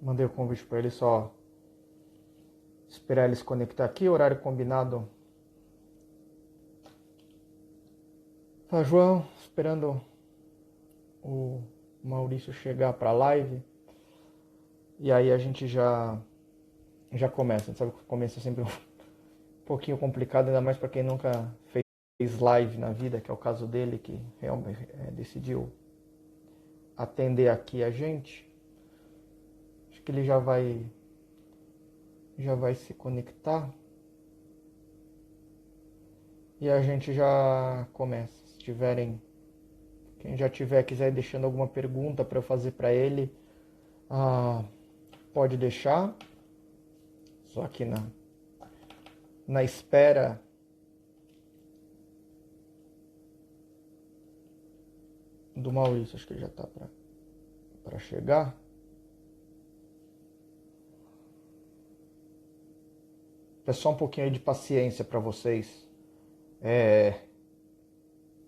Mandei o convite para ele, só esperar ele se conectar aqui. Horário combinado. Tá, João, esperando o Maurício chegar para a live. E aí a gente já começa. Sabe que o começo é sempre um pouquinho complicado, ainda mais para quem nunca fez live na vida, que é o caso dele, que realmente decidiu atender aqui a gente. Acho que ele já vai se conectar. E a gente já começa. Se tiverem, quem já quiser deixando alguma pergunta para eu fazer para ele, pode deixar. Só aqui na espera do Maurício, acho que ele já está para chegar. É só um pouquinho aí de paciência para vocês.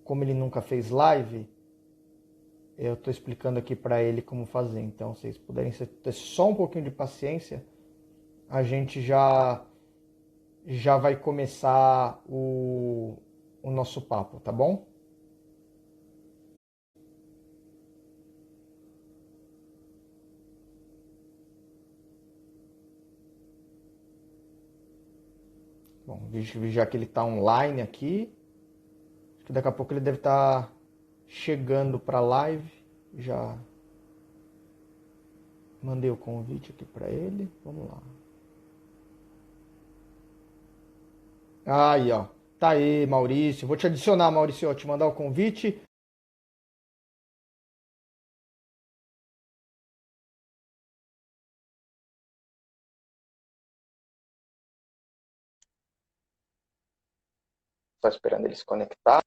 Como ele nunca fez live, eu estou explicando aqui para ele como fazer. Então, se vocês puderem ter só um pouquinho de paciência, a gente já vai começar o nosso papo, tá bom? Bom, já que ele está online aqui, acho que daqui a pouco ele deve estar chegando para a live. Já mandei o convite aqui para ele. Vamos lá. Aí, ó. Tá aí, Maurício. Vou te adicionar, Maurício, te mandar o convite. Só esperando ele se conectar.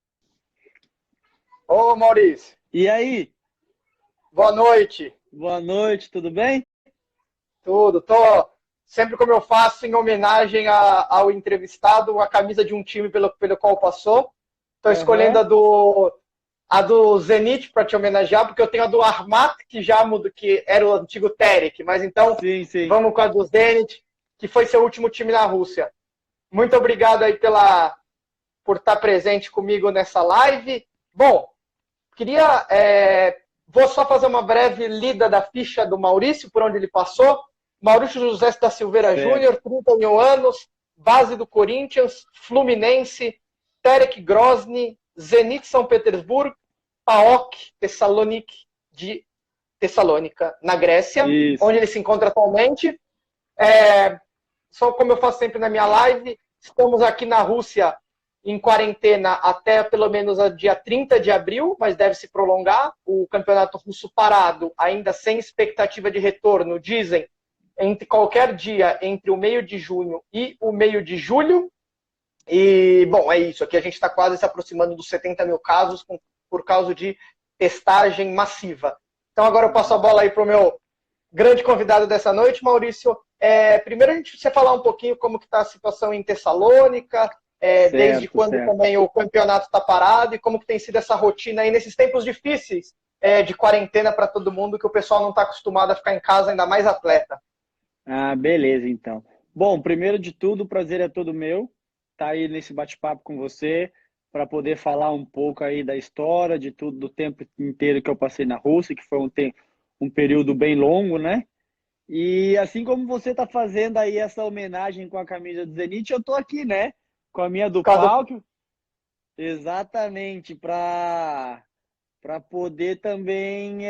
Ô, Maurício. E aí? Boa noite. Boa noite, tudo bem? Tudo. Tô sempre como eu faço em homenagem ao entrevistado, a camisa de um time pelo qual passou. Tô escolhendo Aham. a do Zenit para te homenagear, porque eu tenho a do Armat, que já mudou, que era o antigo Terek, mas então Sim, sim. vamos com a do Zenit, que foi seu último time na Rússia. Muito obrigado aí por estar presente comigo nessa live. Bom, vou só fazer uma breve lida da ficha do Maurício, por onde ele passou. Maurício José da Silveira Certo. Júnior, 31 anos, base do Corinthians, Fluminense, Terek Grozny, Zenit São Petersburgo, PAOK Thessaloniki de Tessalônica, na Grécia, Isso. onde ele se encontra atualmente. Só como eu faço sempre na minha live, estamos aqui na Rússia em quarentena até pelo menos o dia 30 de abril, mas deve se prolongar. O campeonato russo parado, ainda sem expectativa de retorno, dizem, entre qualquer dia entre o meio de junho e o meio de julho. E, bom, é isso. Aqui a gente está quase se aproximando dos 70 mil casos por causa de testagem massiva. Então agora eu passo a bola aí para o meu grande convidado dessa noite, Maurício. Primeiro a gente precisa falar um pouquinho como que está a situação em Tessalônica, desde Certo, quando certo. também o campeonato está parado e como que tem sido essa rotina aí nesses tempos difíceis de quarentena para todo mundo, que o pessoal não está acostumado a ficar em casa, ainda mais atleta. Ah, beleza, então. Bom, primeiro de tudo, o prazer é todo meu estar aí nesse bate-papo com você para poder falar um pouco aí da história, de tudo, do tempo inteiro que eu passei na Rússia, que foi um período bem longo, né? E assim como você está fazendo aí essa homenagem com a camisa do Zenit, eu estou aqui, né? Com a minha Por do causa do Palco, exatamente, para poder também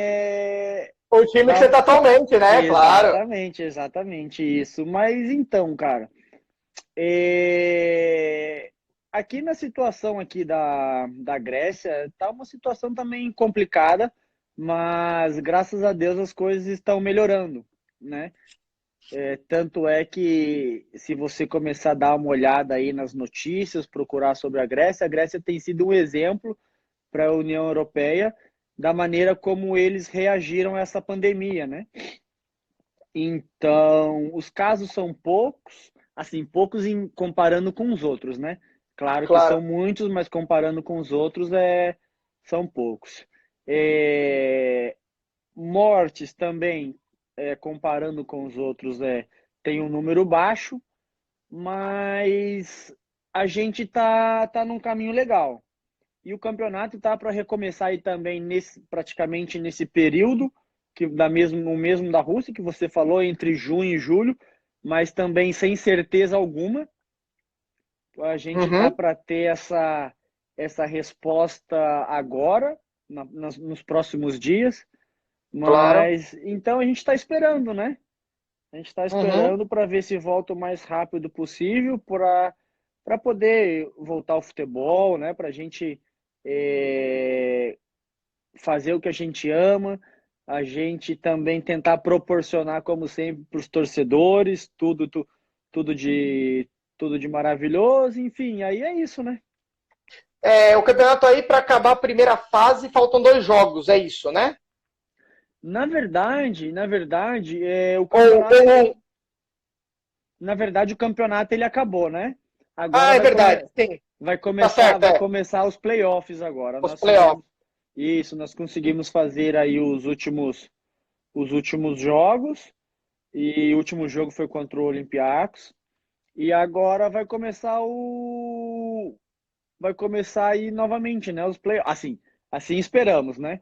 o time que você dar. está atualmente, né? Claro. Exatamente, exatamente isso. Mas então, cara, é, aqui na situação aqui da Grécia, tá uma situação também complicada, mas graças a Deus as coisas estão melhorando, né? Tanto é que se você começar a dar uma olhada aí nas notícias, procurar sobre a Grécia tem sido um exemplo para a União Europeia da maneira como eles reagiram a essa pandemia, né? Então, os casos são poucos, assim, poucos comparando com os outros, né? Claro que Claro. são muitos, mas comparando com os outros são poucos. Mortes também. comparando com os outros, tem um número baixo, mas a gente tá num caminho legal. E o campeonato tá para recomeçar aí também praticamente nesse período, o mesmo da Rússia, que você falou, entre junho e julho, mas também sem certeza alguma. A gente tá Uhum, para ter essa resposta agora, nos próximos dias. claro. Mas então a gente está esperando, né? A gente está Uhum. esperando para ver se volta o mais rápido possível para poder voltar ao futebol, né? Para a gente fazer o que a gente ama, a gente também tentar proporcionar, como sempre, para os torcedores, tudo de maravilhoso, enfim, aí é isso, né? O campeonato aí, para acabar a primeira fase, faltam 2 jogos, é isso, né? Na verdade, o Ou, campeonato ou... na verdade o campeonato ele acabou, né? Agora Ah, é verdade, sim. vai Tá começar, certo, vai começar os playoffs agora. os playoffs. Nós conseguimos fazer aí os últimos jogos e o último jogo foi contra o Olympiacos e agora vai começar aí novamente, né? Os playoffs. Assim esperamos, né?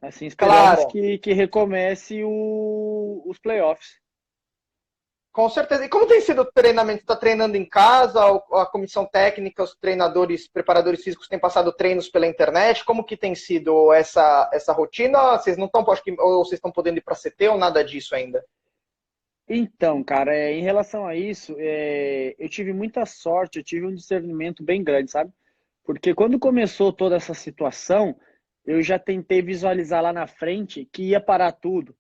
Assim esperamos Claro, que recomece os playoffs. com certeza. E como tem sido o treinamento? Está treinando em casa? A comissão técnica, os treinadores, preparadores físicos têm passado treinos pela internet? Como que tem sido essa rotina? Vocês não estão, acho que, ou vocês estão podendo ir para CT ou nada disso ainda? Então, cara, em relação a isso, eu tive muita sorte, eu tive um discernimento bem grande, sabe? Porque quando começou toda essa situação, eu já tentei visualizar lá na frente que ia parar tudo.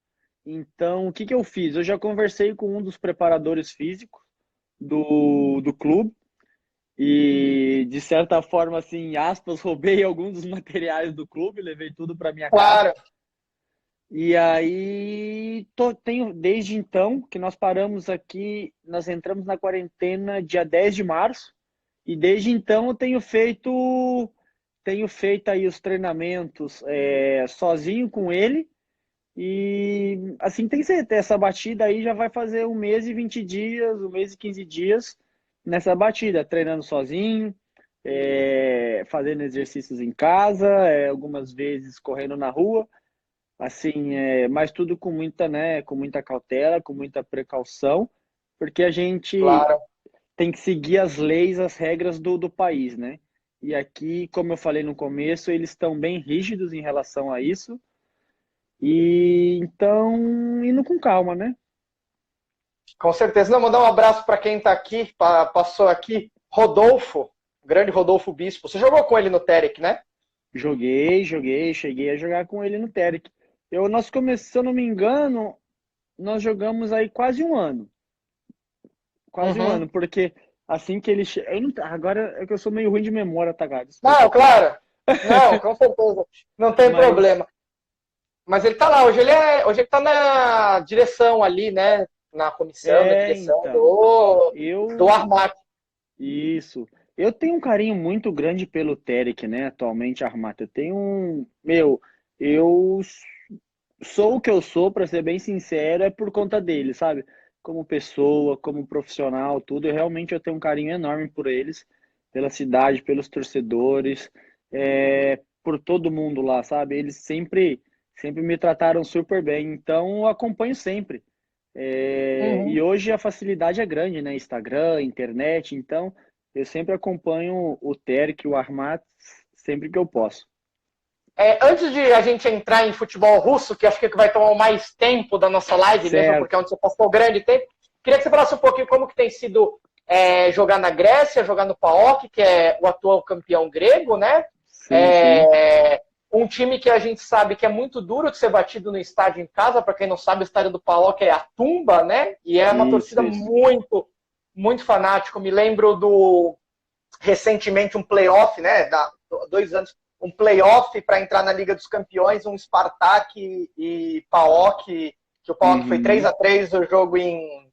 Então, o que que eu fiz? Eu já conversei com um dos preparadores físicos do clube e, de certa forma, assim, aspas, roubei alguns dos materiais do clube, levei tudo para minha casa. Claro, E aí, tenho, desde então, que nós paramos aqui, nós entramos na quarentena dia 10 de março, e desde então eu tenho feito aí os treinamentos sozinho com ele, e assim, tem certeza, essa batida aí já vai fazer 1 mês e 20 dias, 1 mês e 15 dias nessa batida, treinando sozinho, fazendo exercícios em casa, algumas vezes correndo na rua, assim, mas tudo com muita, né, com muita cautela, com muita precaução, porque a gente claro. tem que seguir as leis, as regras do país, né? E aqui, como eu falei no começo, eles estão bem rígidos em relação a isso, e então indo com calma, né? Com certeza. Não, mandar um abraço para quem está aqui, passou aqui, Rodolfo, grande Rodolfo Bispo. Você jogou com ele no Terek, né? Joguei, cheguei a jogar com ele no Terek. Nós começamos, se eu não me engano, nós jogamos aí quase um Uhum. ano, porque assim que ele agora é que eu sou meio ruim de memória, tá, cara? Desculpa Não, por isso. claro. Não, com certeza. Não tem Mas problema. Mas ele tá lá, hoje ele tá na direção ali, né? Na comissão, na direção então, do eu Armac. isso. Eu tenho um carinho muito grande pelo Terek, né? Atualmente, Armata. Eu sou o que eu sou, para ser bem sincero, é por conta dele, sabe? Como pessoa, como profissional, tudo. Eu tenho um carinho enorme por eles, pela cidade, pelos torcedores, por todo mundo lá, sabe? Eles sempre me trataram super bem. Então, eu acompanho sempre. E Uhum. hoje a facilidade é grande, né? Instagram, internet. Então, eu sempre acompanho o Terek, o Armat, sempre que eu posso. Antes de a gente entrar em futebol russo, que acho que vai tomar mais tempo da nossa live, mesmo porque é Certo. onde você passou grande tempo, queria que você falasse um pouquinho como que tem sido jogar na Grécia, jogar no PAOK, que é o atual campeão grego, né? Sim, sim. Um time que a gente sabe que é muito duro de ser batido no estádio em casa. Para quem não sabe, o estádio do PAOK é a Tumba, né? E é uma Isso, torcida isso. muito, muito fanático. Me lembro recentemente um playoff, né? 2 anos, um playoff para entrar na Liga dos Campeões, um Spartak e PAOK, que o PAOK foi três Uhum. a três o jogo em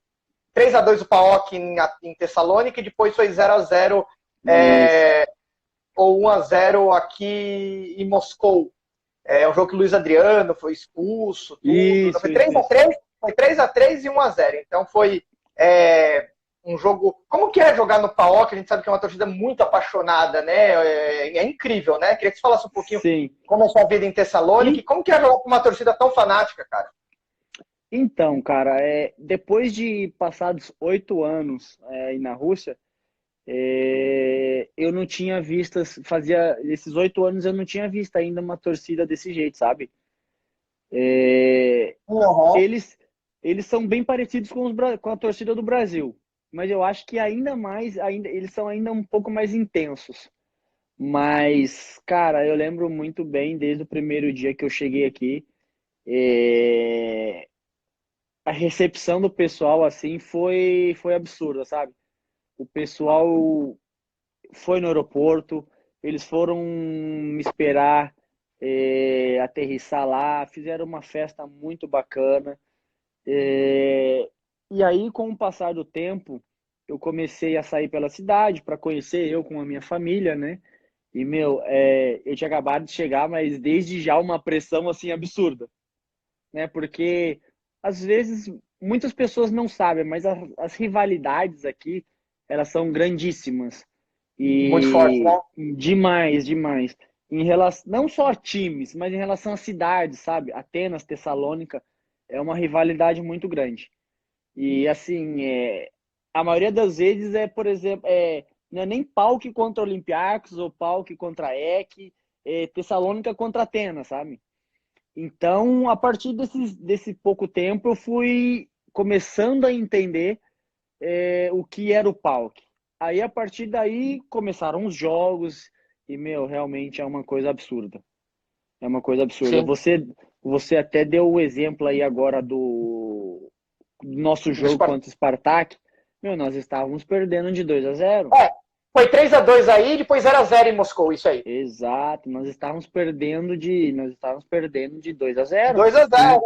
3-2 o PAOK em Tessalônica, e depois foi 0-0 Isso. ou 1-0 aqui em Moscou. É um jogo que o Luiz Adriano foi expulso, tudo. Não, Isso, foi isso, três a isso. três foi 3-3 e 1-0. Então foi um jogo... Como que é jogar no PAOK? A gente sabe que é uma torcida muito apaixonada, né? É incrível, né? Queria que você falasse um pouquinho Sim. como é a sua vida em Tessalônica e como que é jogar com uma torcida tão fanática, cara. Então, cara, depois de passados 8 anos aí na Rússia, eu não tinha visto, fazia esses 8 anos eu não tinha visto ainda uma torcida desse jeito, sabe? Uhum. Eles são bem parecidos com a torcida do Brasil, mas eu acho que eles são ainda um pouco mais intensos. Mas, cara, eu lembro muito bem desde o primeiro dia que eu cheguei aqui, a recepção do pessoal assim foi absurda, sabe? O pessoal foi no aeroporto, eles foram me esperar aterrissar lá, fizeram uma festa muito bacana. E aí, com o passar do tempo, eu comecei a sair pela cidade para conhecer eu com a minha família, né? E, meu, eu tinha acabado de chegar, mas desde já uma pressão, assim, absurda, né? Porque, às vezes, muitas pessoas não sabem, mas as rivalidades aqui, elas são grandíssimas. Muito forte, né? E demais, demais. Em relação, não só a times, mas em relação a cidades, sabe? Atenas, Tessalônica, é uma rivalidade muito grande. E assim, a maioria das vezes por exemplo, não é nem PAOK contra Olympiacos ou PAOK contra EK, Tessalônica contra Atenas, sabe? Então, a partir desse pouco tempo, eu fui começando a entender o que era o PAOK. Aí, a partir daí, começaram os jogos e, meu, realmente é uma coisa absurda. É uma coisa absurda. Sim, Você até deu o exemplo aí agora do nosso do jogo Sport. contra o Spartak. Meu, nós estávamos perdendo de 2-0. Foi 3-2 aí, depois 0-0 em Moscou, isso aí. Exato, nós estávamos perdendo de 2-0 e, 2-0,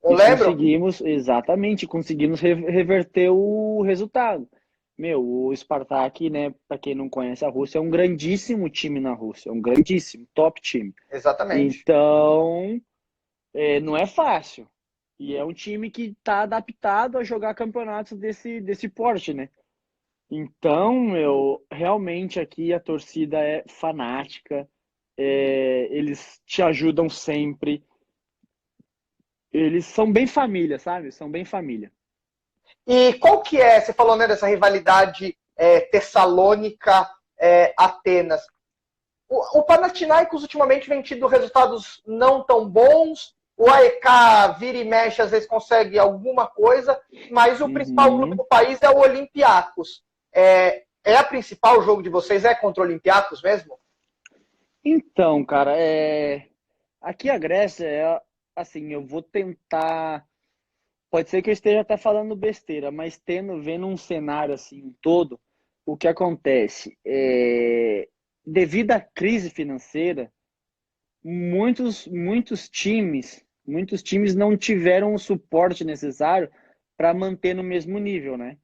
eu e lembro. conseguimos reverter o resultado. Meu, o Spartak, né, para quem não conhece a Rússia, é um grandíssimo time na Rússia, é um grandíssimo, top time. Exatamente. Então, não é fácil. E é um time que está adaptado a jogar campeonatos desse porte, né? Então, realmente aqui a torcida é fanática, eles te ajudam sempre, eles são bem família, sabe? São bem família. E qual que é, você falou, né, dessa rivalidade Tessalônica, Atenas. O Panathinaikos ultimamente vem tido resultados não tão bons. O AEK vira e mexe, às vezes consegue alguma coisa, mas o principal clube Uhum. do país é o Olympiacos. É a principal jogo de vocês? É contra o Olympiacos mesmo? Então, cara, aqui a Grécia assim, eu vou tentar. Pode ser que eu esteja até falando besteira, mas vendo um cenário assim um todo, o que acontece? Devido à crise financeira, muitos times não tiveram o suporte necessário para manter no mesmo nível, né?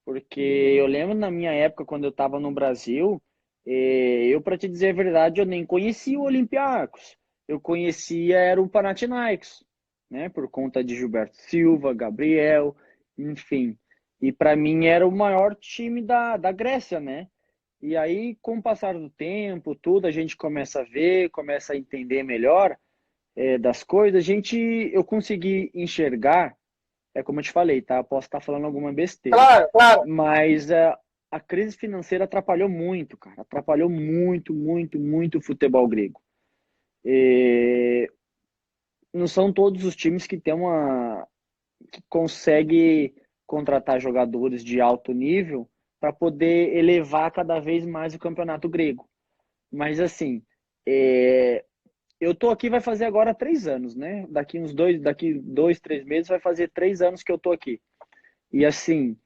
Porque eu lembro na minha época, quando eu estava no Brasil, eu, para te dizer a verdade, eu nem conhecia o Olympiacos. Eu conhecia era o Panathinaikos, né? Por conta de Gilberto Silva, Gabriel, enfim. E para mim era o maior time da Grécia, né? E aí, com o passar do tempo, tudo, a gente começa a ver, começa a entender melhor das coisas. Eu consegui enxergar, como eu te falei, tá? Eu posso estar falando alguma besteira, Claro, claro. mas a crise financeira atrapalhou muito, cara. Atrapalhou muito, muito, muito o futebol grego. Não são todos os times que consegue contratar jogadores de alto nível para poder elevar cada vez mais o campeonato grego. Mas assim, eu tô aqui vai fazer agora 3 anos, né? Daqui 2, 3 meses vai fazer 3 anos que eu tô aqui. E assim,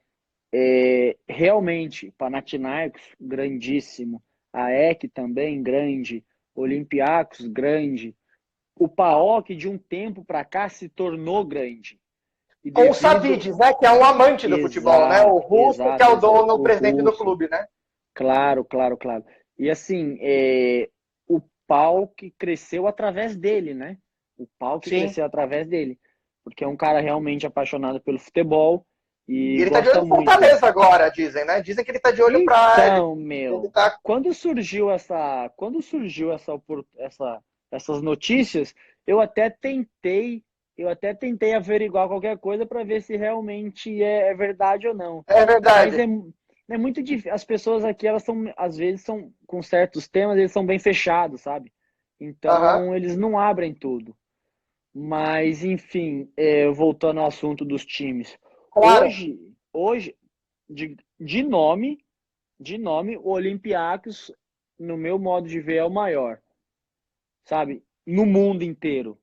realmente, Panathinaikos, grandíssimo. A EK também, grande. Olympiacos, grande. O PAOK, de um tempo para cá, se tornou grande. E Com o devido... Savides, né, que é um amante do futebol, né? O Exato, russo, que é exato, o exato. dono, o O presidente do russo. clube, né? Claro, claro, claro. E assim, o PAOK cresceu através dele, né? O PAOK Sim. cresceu através dele. porque é um cara realmente apaixonado pelo futebol E e ele tá de olho gosta no muito. Fortaleza agora, dizem, né? Dizem que ele tá de olho pra. Então, Ele meu, tá. essas notícias, eu até tentei, eu até tentei averiguar qualquer coisa para ver se realmente é verdade ou não. É Mas verdade. é muito difícil. As pessoas aqui, elas são, às vezes, são com certos temas, eles são bem fechados, sabe? Aham. Então, eles não abrem tudo. Mas, enfim, voltando ao assunto dos times. Claro. Hoje, de nome, o Olympiacos, no meu modo de ver, é o maior, sabe? No mundo inteiro.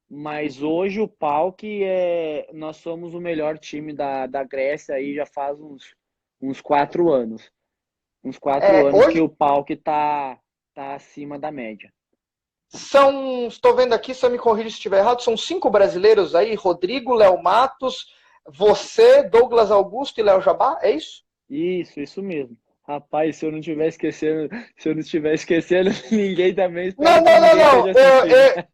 Mas hoje o PAOK nós somos o melhor time da Grécia aí já faz uns 4 anos. Uns quatro É, anos que hoje o PAOK tá acima da média. estou vendo aqui, se eu me corrija se estiver errado, são 5 brasileiros aí: Rodrigo, Léo Matos, você, Douglas Augusto e Léo Jabá, é isso? Isso mesmo. Rapaz, se eu não estiver esquecendo ninguém também, Não, espero que não, não, ninguém não. esteja assistindo.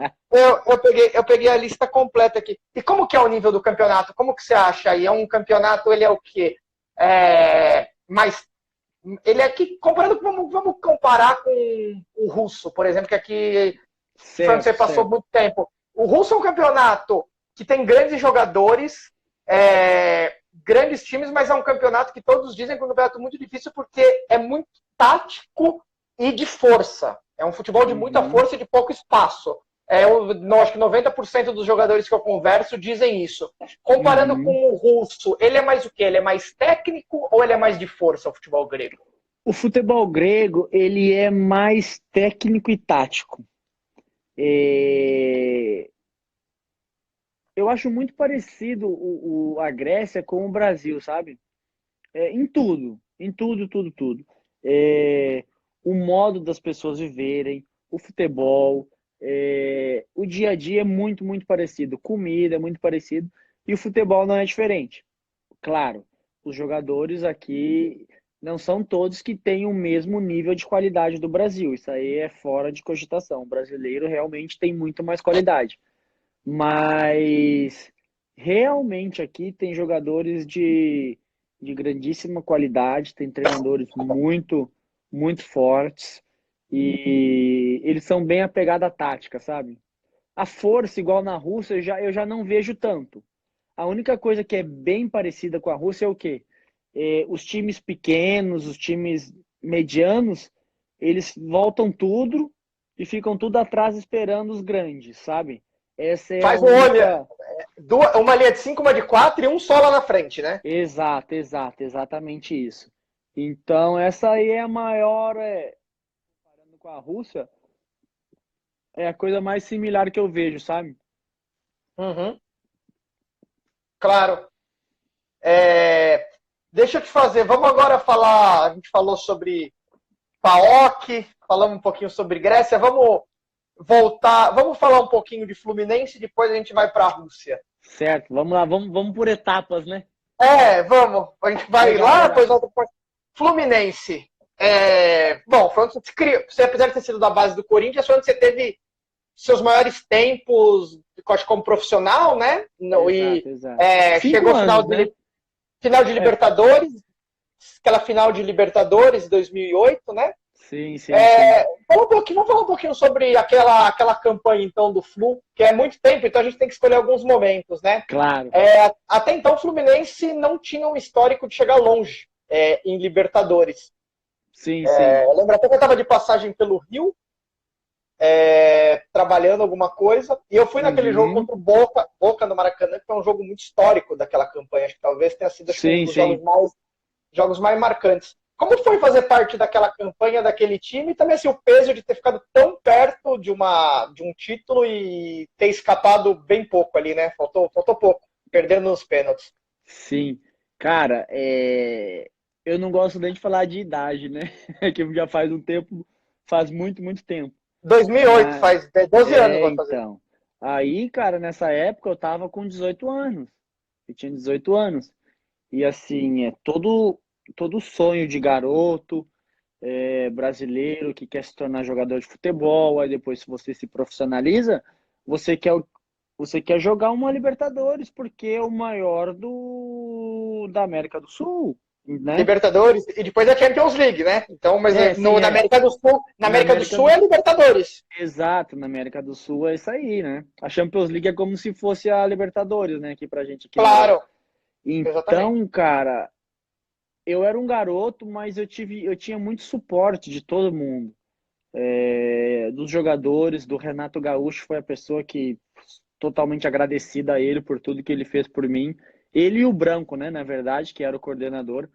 Eu peguei a lista completa aqui. E como que é o nível do campeonato? Como que você acha aí? É um campeonato, ele é o quê? Mais ele aqui, comparando, vamos comparar com o russo, por exemplo, que aqui foi onde você Certo, passou certo. muito tempo. O russo é um campeonato que tem grandes jogadores, grandes times, mas é um campeonato que todos dizem que é um campeonato muito difícil porque é muito tático e de força. É um futebol de muita Uhum, força e de pouco espaço. Acho que 90% dos jogadores que eu converso dizem isso. Comparando uhum. com o russo, ele é mais o quê? Ele é mais técnico ou ele é mais de força, o futebol grego? O futebol grego, ele é mais técnico e tático. É, Eu acho muito parecido a Grécia com o Brasil, sabe? Em tudo, tudo, tudo. É, o modo das pessoas viverem, o futebol, o dia a dia é muito, muito parecido. Comida é muito parecido. E o futebol não é diferente. Claro, os jogadores aqui não são todos que têm o mesmo nível de qualidade do Brasil. Isso aí é fora de cogitação. O brasileiro realmente tem muito mais qualidade. Mas realmente aqui tem jogadores de grandíssima qualidade, tem treinadores muito, muito fortes e eles são bem apegados à tática, sabe? A força, igual na Rússia, eu já não vejo tanto. A única coisa que é bem parecida com a Rússia é o quê? Os times pequenos, os times medianos, eles voltam tudo e ficam tudo atrás esperando os grandes, sabe? Essa é a Faz um olho, única. uma linha de 5, uma de 4 e um só lá na frente, né? Exato, exato, exatamente isso. Então, essa aí é a maior, comparando com a Rússia, é a coisa mais similar que eu vejo, sabe? Uhum, claro. É, deixa eu te fazer, vamos agora falar, a gente falou sobre PAOK, falamos um pouquinho sobre Grécia, vamos voltar, vamos falar um pouquinho de Fluminense, depois a gente vai para a Rússia. Certo, vamos lá, vamos por etapas, né? Vamos, a gente vai Legal, lá, depois legal. volta para Fluminense. Bom, foi onde você se criou, você, apesar de ter sido da base do Corinthians, foi onde você teve seus maiores tempos, acho, como profissional, né? E Exato, exato. Cinco chegou anos, né? final de É, Libertadores, aquela final de Libertadores 2008, né? sim, sim, sim. Vamos falar um pouquinho sobre aquela campanha, então, do Flu, que é muito tempo, então a gente tem que escolher alguns momentos, né? Claro. Até então, o Fluminense não tinha um histórico de chegar longe em Libertadores. Sim, sim. Eu lembro até que eu estava de passagem pelo Rio, trabalhando alguma coisa, e eu fui naquele jogo Uhum. contra o Boca no Maracanã, que foi um jogo muito histórico daquela campanha. Acho que talvez tenha sido, acho que, um Sim, dos sim. jogos mais marcantes. Como foi fazer parte daquela campanha, daquele time, e também assim, o peso de ter ficado tão perto de um título e ter escapado bem pouco ali, né? Faltou pouco, perdendo nos pênaltis. Sim. Cara, eu não gosto nem de falar de idade, né? Que já faz um tempo, faz muito, muito tempo. 2008, Mas, faz 12 anos vai fazer. então. Aí, cara, nessa época eu tava com 18 anos. Eu tinha 18 anos. E assim, todo sonho de garoto brasileiro que quer se tornar jogador de futebol, aí depois se você se profissionaliza, você quer você quer jogar uma Libertadores, porque é o maior da América do Sul, né? Libertadores e depois a Champions League, né? Então, mas Sim, na América do Sul, na Na América do América Sul é Libertadores. Exato, na América do Sul é isso aí, né? A Champions League é como se fosse a Libertadores, né? Aqui pra gente aqui na Europa. Claro, exatamente. Então, cara, eu era um garoto, mas eu tinha muito suporte de todo mundo. Dos jogadores, do Renato Gaúcho, foi a pessoa que totalmente agradecida a ele por tudo que ele fez por mim. Ele e o Branco, né, na verdade, que era o coordenador.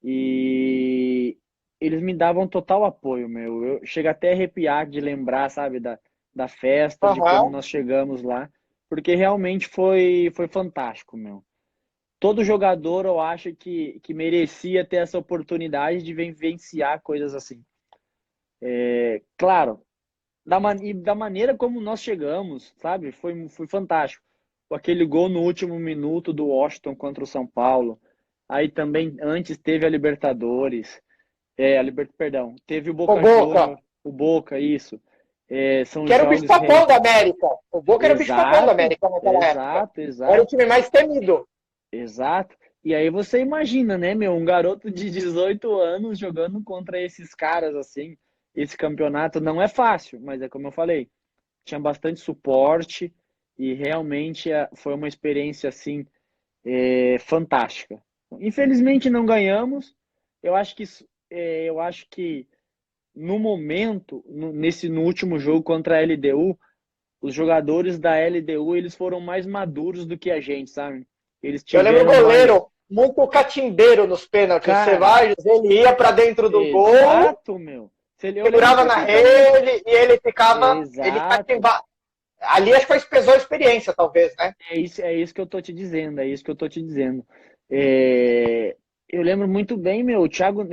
E eles me davam total apoio, meu. Eu chego até a arrepiar de lembrar, sabe, da festa, de como Aham. nós chegamos lá, porque realmente foi fantástico, meu. Todo jogador, eu acho que merecia ter essa oportunidade de vivenciar coisas assim. Claro, e da maneira como nós chegamos, sabe? Foi fantástico. Aquele gol no último minuto do Washington contra o São Paulo. Aí também, antes, teve a Libertadores. Perdão. Teve o O Boca Boca, Júnior, o Boca, isso. São que era o jogos... bicho-papão da América. O Boca era o bicho-papão da Exato, América naquela época. exato, Era o exato, time mais temido. exato. E aí você imagina, né, meu? Um garoto de 18 anos jogando contra esses caras, assim. Esse campeonato não é fácil, mas é como eu falei. Tinha bastante suporte e realmente foi uma experiência assim fantástica. Infelizmente não ganhamos. Eu acho que no momento, no último jogo contra a LDU, os jogadores da LDU eles foram mais maduros do que a gente, sabe? Eles Eu lembro o tiveram mais, goleiro, muito catimbeiro nos pênaltis. O cara, Ceballos, ele ia para dentro do gol, exato, meu. Eu lembro segurava na perfeitamente. rede e ele ficava, ele Exato. catimbava. Ali acho que pesou a experiência, talvez, né? É isso que eu tô te dizendo, é isso que eu tô te dizendo. É, eu lembro muito bem, meu, o Thiago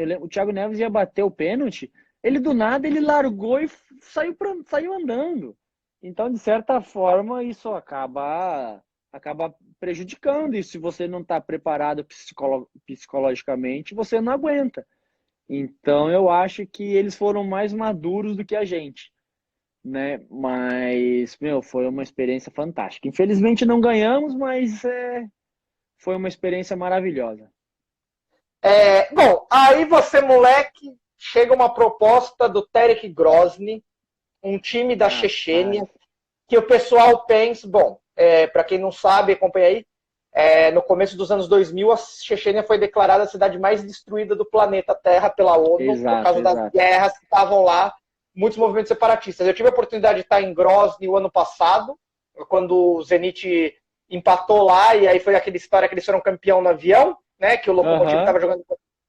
Neves ia bater o pênalti, ele do nada ele largou e saiu andando. Então, de certa forma, isso acaba prejudicando, e se você não está preparado psicologicamente, você não aguenta. Então, eu acho que eles foram mais maduros do que a gente, né? Mas, meu, foi uma experiência fantástica. Infelizmente não ganhamos, mas foi uma experiência maravilhosa. Bom, aí você, moleque, chega uma proposta do Terek Grozny, um time da Rapaz, Chechênia, que o pessoal pensa, bom, para quem não sabe, acompanha aí, no começo dos anos 2000, a Chechênia foi declarada a cidade mais destruída do planeta Terra pela ONU, por exato, causa das exato. guerras que estavam lá, muitos movimentos separatistas. Eu tive a oportunidade de estar em Grozny o ano passado, quando o Zenit empatou lá, e aí foi aquela história que eles foram campeão no avião, né, que o Lokomotiv Aham, estava jogando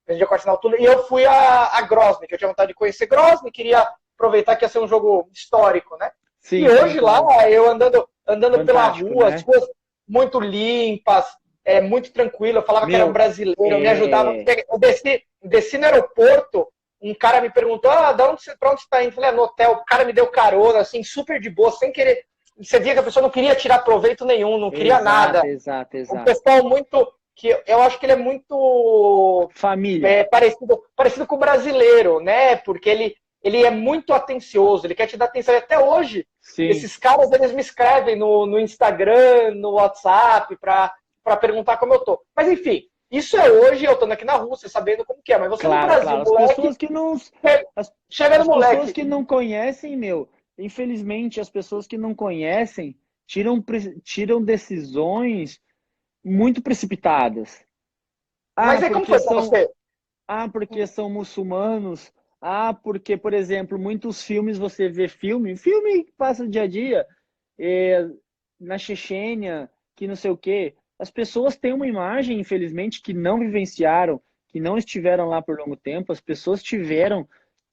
de corte na altura, e eu fui a Grozny, que eu tinha vontade de conhecer Grozny, queria aproveitar que ia ser um jogo histórico, né? E sim, sim, hoje lá, claro. eu andando pela Fantástico, rua, as né? ruas muito limpas, muito tranquilo. Eu falava que era um Meu, brasileiro, me ajudava. Eu desci no aeroporto, um cara me perguntou, pra onde você está indo? Eu falei, no hotel. O cara me deu carona, assim, super de boa, sem querer. Você via que a pessoa não queria tirar proveito nenhum, não queria nada. exato, exato, O exato. pessoal muito. Que eu acho que ele é muito Família, parecido com o brasileiro, né? Porque ele é muito atencioso, ele quer te dar atenção. E até hoje, sim, esses caras, eles me escrevem no Instagram, no WhatsApp, para perguntar como eu tô. Mas, enfim, isso é hoje, eu estando aqui na Rússia, sabendo como que é. Mas você no claro, Brasil, claro. moleque, As, chega no as pessoas moleque. que não conhecem, meu, infelizmente, as pessoas que não conhecem tiram decisões muito precipitadas. Ah, Mas aí como porque foi pra são, você? porque são muçulmanos. Porque, por exemplo, muitos filmes você vê filme que passa dia a dia, é, na Chechênia, que não sei o quê. As pessoas têm uma imagem, infelizmente, que não vivenciaram, que não estiveram lá por longo tempo. As pessoas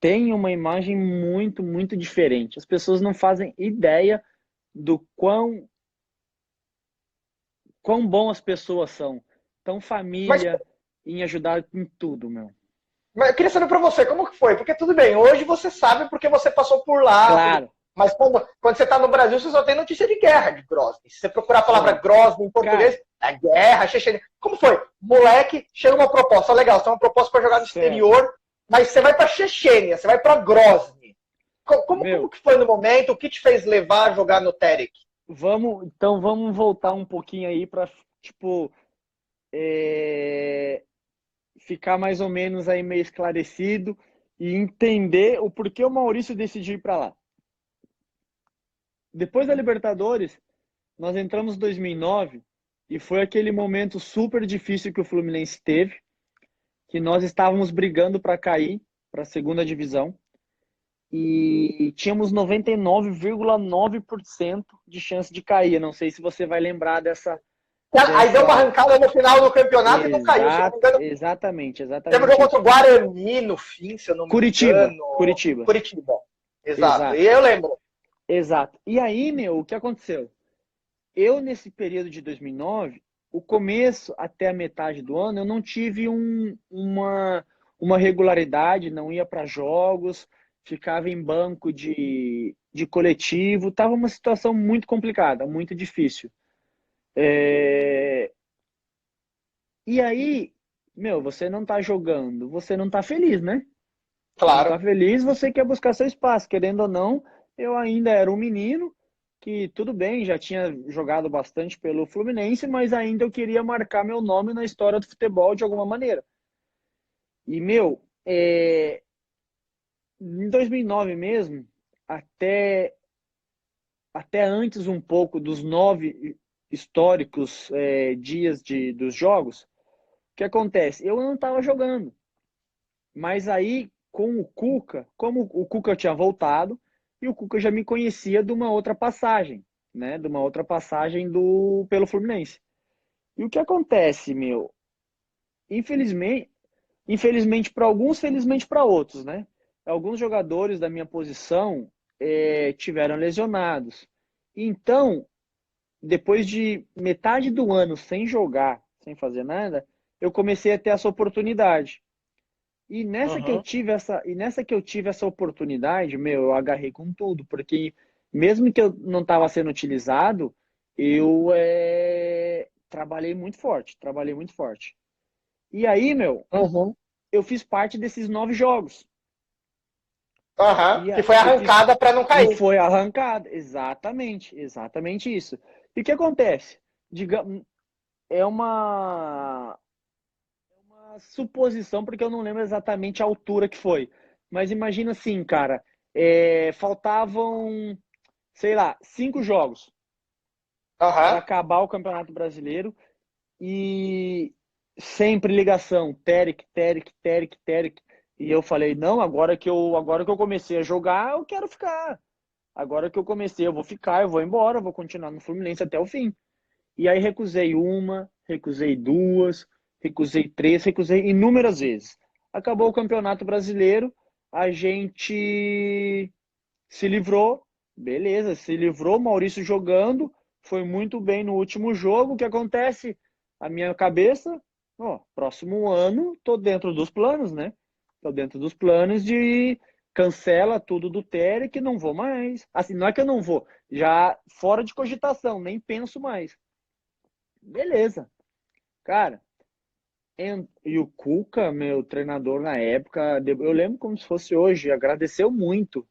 têm uma imagem muito, muito diferente. As pessoas não fazem ideia do quão bom as pessoas são. Tão Mas, família, em ajudar em tudo, meu. mas eu queria saber pra você, como que foi? Porque tudo bem, hoje você sabe porque você passou por lá, Claro, mas quando você tá no Brasil, você só tem notícia de guerra de Grozny. Se você procurar a palavra só. Grozny em Cara, português, é guerra, Chechênia. Como foi? Moleque, chega uma proposta, legal, você tem uma proposta para jogar no certo. exterior, mas você vai pra Chechênia, você vai pra Grozny. Como Meu, que foi no momento? O que te fez levar a jogar no Terek? Vamos voltar um pouquinho aí para, tipo, é, ficar mais ou menos aí meio esclarecido e entender o porquê o Maurício decidiu ir para lá. Depois da Libertadores, nós entramos em 2009 e foi aquele momento super difícil que o Fluminense teve, que nós estávamos brigando para cair para a segunda divisão e tínhamos 99,9% de chance de cair. Eu não sei se você vai lembrar Aí deu uma dessa. arrancada no final do campeonato e não caiu. Se eu não me engano, Exatamente, teve um jogo exatamente contra isso. o Guarani no fim, se eu não me Curitiba, engano. Curitiba. Curitiba. Exato. E Exato, eu lembro. exato. E aí, meu, o que aconteceu? Eu, nesse período de 2009, o começo até a metade do ano, eu não tive uma regularidade, não ia para jogos, ficava em banco de coletivo, estava uma situação muito complicada, muito difícil. E aí, meu, você não tá jogando, você não tá feliz, né? Você não tá Claro. feliz, você quer buscar seu espaço. Querendo ou não, eu ainda era um menino que, tudo bem, já tinha jogado bastante pelo Fluminense, mas ainda eu queria marcar meu nome na história do futebol de alguma maneira. E, meu, em 2009 mesmo, até, até antes um pouco dos 9 históricos dias dos jogos, o que acontece? Eu não estava jogando. Mas aí, com o Cuca, como o Cuca tinha voltado, e o Cuca já me conhecia de uma outra passagem, né? De uma outra passagem pelo Fluminense. E o que acontece, meu? Infelizmente, infelizmente para alguns, felizmente para outros, né? Alguns jogadores da minha posição tiveram lesionados. Então, depois de metade do ano sem jogar, sem fazer nada, eu comecei a ter essa oportunidade. Uhum. E nessa que eu tive essa oportunidade, meu, eu agarrei com tudo, porque mesmo que eu não estava sendo utilizado, eu trabalhei muito forte, trabalhei muito forte. E aí, meu, Uhum. eu fiz parte desses 9 jogos. Uhum. E Que foi eu fiz arrancada para não e cair. foi arrancado, exatamente, exatamente isso. E o que acontece? Digamos, é uma suposição, porque eu não lembro exatamente a altura que foi. Mas imagina assim, cara, faltavam, sei lá, 5 jogos para Uhum. acabar o Campeonato Brasileiro e sempre ligação, Terek, Terek, Terek, Terek. E eu falei, não, agora que eu comecei a jogar, eu quero ficar. Agora que eu comecei, eu vou ficar, eu vou embora, eu vou continuar no Fluminense até o fim. E aí recusei uma, recusei duas, recusei três, recusei inúmeras vezes. Acabou o Campeonato Brasileiro, a gente se livrou, beleza, se livrou, Maurício jogando, foi muito bem no último jogo. O que acontece? A minha cabeça, ó, próximo ano, tô dentro dos planos, né? Tô dentro dos planos de cancela tudo do Terek, não vou mais. Assim, não é que eu não vou, já fora de cogitação, nem penso mais. Beleza. Cara, e o Cuca, meu treinador na época, eu lembro como se fosse hoje, agradeceu muito,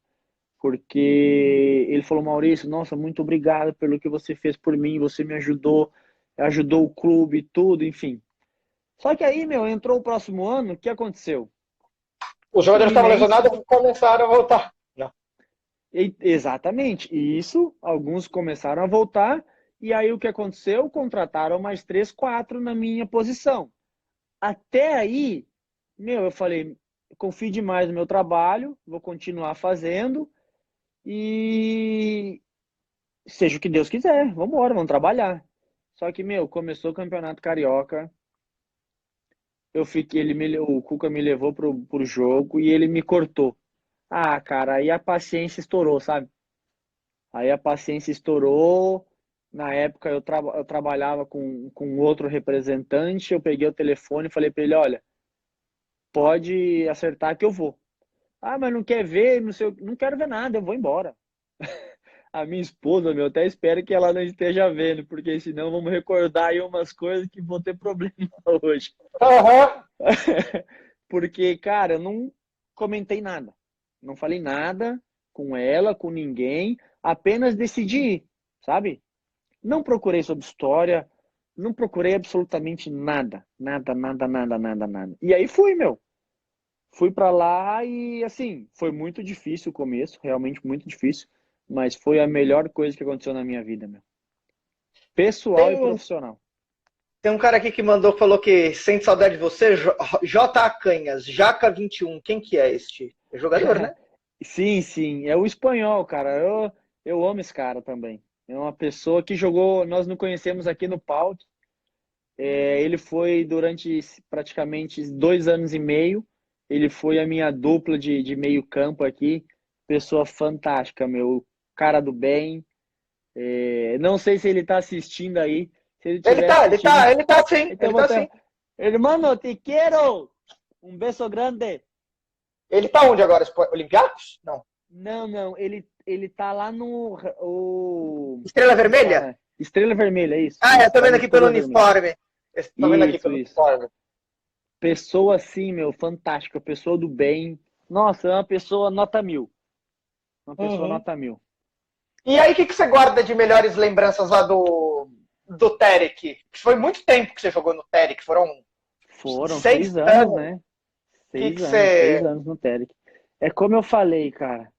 porque ele falou, Maurício, nossa, muito obrigado pelo que você fez por mim, você me ajudou, ajudou o clube, tudo, enfim. Só que aí, meu, entrou o próximo ano, o que aconteceu? Os jogadores estavam Fluminense, lesionados e começaram a voltar. exatamente, e isso, alguns começaram a voltar, e aí o que aconteceu? Contrataram mais 3, 4 na minha posição. Até aí, meu, eu falei, confio demais no meu trabalho, vou continuar fazendo e seja o que Deus quiser, vamos embora, vamos trabalhar. Só que, meu, começou o Campeonato Carioca, eu fiquei, o Cuca me levou pro jogo e ele me cortou. Ah, cara, aí a paciência estourou, sabe? Aí a paciência estourou. Na época eu trabalhava com outro representante, eu peguei o telefone e falei para ele, olha, pode acertar que eu vou. Ah, mas não quer ver, não sei, não quero ver nada, eu vou embora. A minha esposa, meu, até espero que ela não esteja vendo, porque senão vamos recordar aí umas coisas que vão ter problema hoje. Uhum. Porque, cara, eu não comentei nada. Não falei nada com ela, com ninguém, apenas decidi ir, sabe? Não procurei sobre história, não procurei absolutamente nada. Nada, nada, nada, nada, nada. E aí fui, meu. Fui pra lá e, assim, foi muito difícil o começo, realmente muito difícil, mas foi a melhor coisa que aconteceu na minha vida, meu. Pessoal e Tem, profissional. tem um cara aqui que mandou, falou que sente saudade de você, J. Canhas, Jaca 21. Quem que é este? É jogador, né? Sim, sim, é o espanhol, cara. Eu amo esse cara também. É uma pessoa que jogou, nós não conhecemos aqui no PAOK. Ele foi durante praticamente 2 anos e meio. Ele foi a minha dupla de meio campo aqui. Pessoa fantástica, meu. Cara do bem. Não sei se ele está assistindo aí. Se ele Ele estiver tá, ele assistindo, tá, ele tá sim, então ele eu vou tá ter. sim. Hermano, te quero! Um beijo grande. Ele tá onde agora? Olympiacos? Não. Não, não. Ele tá lá no. Estrela Como Vermelha? fala? Estrela Vermelha, é isso. Ah, eu Isso, tô tá vendo no aqui pelo Estrela Vermelha. uniforme. Eu tô vendo aqui Isso, pelo isso. uniforme. Pessoa assim, meu, fantástica, pessoa do bem. Nossa, é uma pessoa nota mil. Uma pessoa Uhum. nota mil. E aí, o que, que você guarda de melhores lembranças lá do Terek? Foi muito tempo que você jogou no Terek, foram Foram seis 6 anos, anos. O né? que, Seis que anos, seis você. anos no Telic. É como eu falei, cara.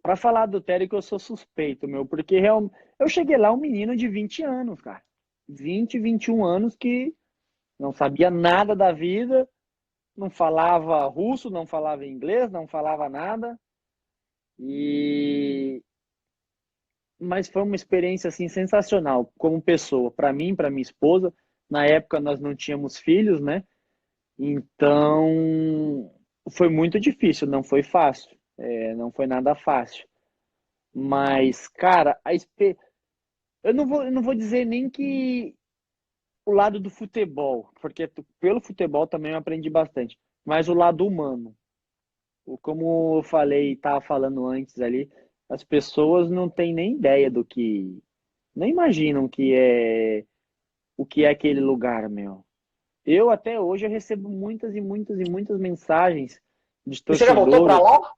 Para falar do Telic, eu sou suspeito, meu, porque eu cheguei lá um menino de 20 anos, cara. 20, 21 anos que não sabia nada da vida, não falava russo, não falava inglês, não falava nada. E mas foi uma experiência assim sensacional como pessoa, para mim, para minha esposa. Na época nós não tínhamos filhos, né? Então foi muito difícil, não foi fácil, não foi nada fácil. Mas, cara, eu não vou dizer nem que o lado do futebol, porque pelo futebol também eu aprendi bastante, mas o lado humano. Como eu falei, estava falando antes ali, as pessoas não têm nem ideia do que, nem imaginam o que é aquele lugar, meu. Eu até hoje eu recebo muitas e muitas e muitas mensagens de E você já voltou pra torcedores. lá?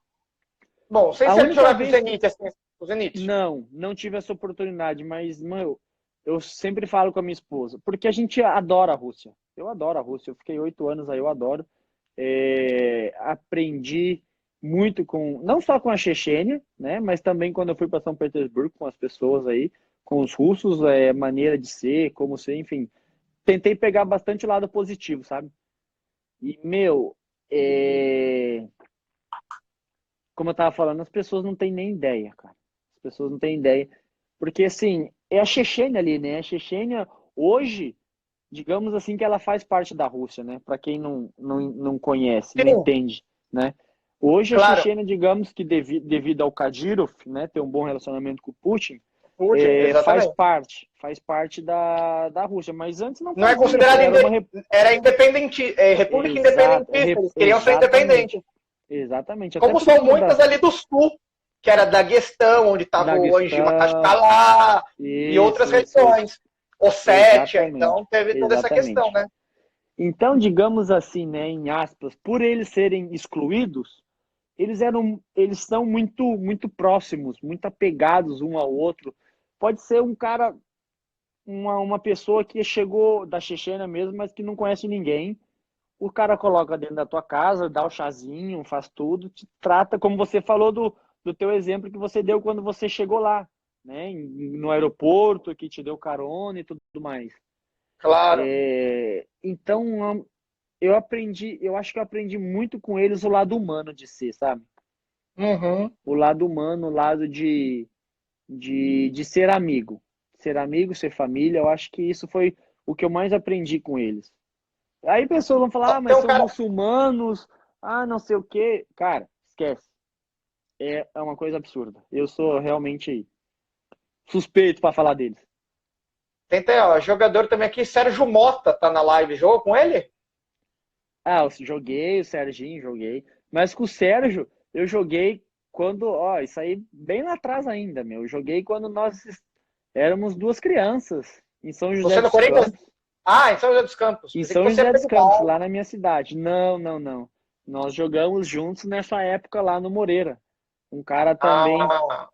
Bom, sem A ser de única jogar com o vez Zenit, assim, com o Zenit. não tive essa oportunidade, mas, mano, eu sempre falo com a minha esposa, porque a gente adora a Rússia. Eu adoro a Rússia, eu fiquei 8 anos aí, eu adoro. Aprendi muito com, não só com a Chechênia, né, mas também quando eu fui para São Petersburgo com as pessoas aí, com os russos, maneira de ser, como ser, enfim. Tentei pegar bastante o lado positivo, sabe? E, meu, como eu tava falando, as pessoas não têm nem ideia, cara. As pessoas não têm ideia. Porque, assim, é a Chechênia ali, né? A Chechênia, hoje, digamos assim, que ela faz parte da Rússia, né? Para quem não conhece, não Sim, entende, né? Hoje a claro. Chechênia, digamos que devido ao Kadyrov, né, ter um bom relacionamento com o Putin, Putin, exatamente. faz parte da Rússia. Mas antes não Não é fazia, considerado. era uma Era independente. É República Independentista. Eles queriam ser independentes. exatamente, exatamente. Até Como por são conta muitas ali do sul, que era Daguestão, onde estava o Anji Daguestão, Mahachkala e outras isso, regiões. Ossétia, exatamente, então teve toda essa questão, exatamente. né? Então, digamos assim, né, em aspas, por eles serem excluídos, eles são muito próximos, muito apegados um ao outro. Pode ser um cara, uma pessoa que chegou da Chechênia mesmo, mas que não conhece ninguém. O cara coloca dentro da tua casa, dá o chazinho, faz tudo, te trata como você falou do teu exemplo que você deu quando você chegou lá, né? No aeroporto, que te deu carona e tudo mais. Claro. Então, eu acho que eu aprendi muito com eles o lado humano de ser, sabe? Uhum. O lado humano, o lado de ser amigo. Ser amigo, ser família, eu acho que isso foi o que eu mais aprendi com eles. Aí pessoas vão falar, Tem mas um são cara. muçulmanos, não sei o quê. Cara, esquece. É uma coisa absurda. Eu sou realmente suspeito para falar deles. Tem, ó, jogador também aqui, Sérgio Mota, tá na live. Jogou com ele? Eu joguei, o Serginho, joguei. Mas com o Sérgio, eu joguei quando, isso aí bem lá atrás ainda, meu. Eu joguei quando nós éramos duas crianças, em São José Você no dos Corinthians? Campos. Ah, em São José dos Campos. Em Pensei que São você ia José dos perguntar. Campos, lá na minha cidade. Não, não, não. Nós jogamos juntos nessa época lá no Moreira. Um cara também Ah,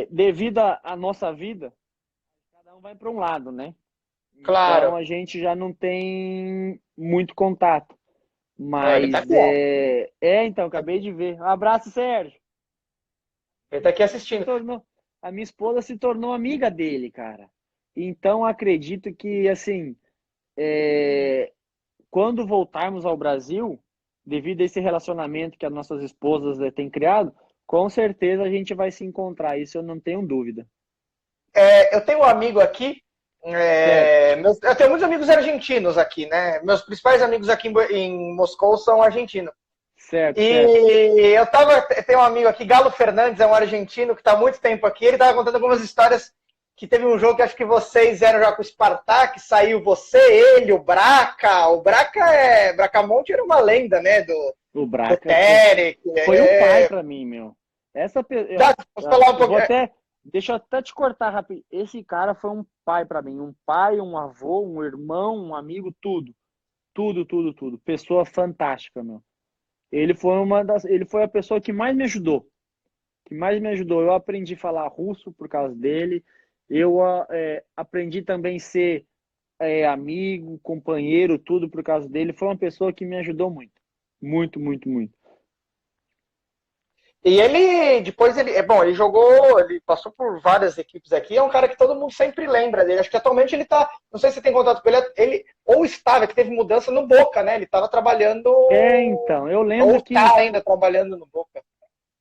devido à nossa vida, cada um vai para um lado, né? Então Claro. a gente já não tem muito contato. Não, ele tá Mas aqui, ó. então, acabei de ver. Um abraço, Sérgio. Ele tá aqui Se assistindo. tornou, a minha esposa se tornou amiga dele, cara. Então acredito que, assim, quando voltarmos ao Brasil, devido a esse relacionamento que as nossas esposas têm criado, com certeza a gente vai se encontrar. Isso eu não tenho dúvida. Eu tenho um amigo aqui, Certo, eu tenho muitos amigos argentinos aqui, né? Meus principais amigos aqui em Moscou são argentinos. certo, certo. E tenho um amigo aqui, Galo Fernandes, é um argentino que está há muito tempo aqui. Ele estava contando algumas histórias que teve um jogo que acho que vocês eram já com o Spartak, saiu você, ele, o Braca. O Bracamonte era uma lenda, né? O Do Braca Terek. foi um pai para mim, meu. Posso falar um Eu vou pouquinho? até, deixa eu até te cortar rápido. Esse cara foi um pai para mim, um pai, um avô, um irmão, um amigo, tudo, tudo, tudo, tudo. Pessoa fantástica, meu. Ele foi a pessoa que mais me ajudou, que mais me ajudou. Eu aprendi a falar russo por causa dele. Eu aprendi também a ser amigo, companheiro, tudo por causa dele. Foi uma pessoa que me ajudou muito, muito, muito, muito. E ele, depois ele jogou, ele passou por várias equipes aqui, é um cara que todo mundo sempre lembra dele. Acho que atualmente ele tá, não sei se você tem contato com ele, ele ou estava, que teve mudança no Boca, né? Ele estava trabalhando, Então, eu ou lembro que está ainda trabalhando no Boca.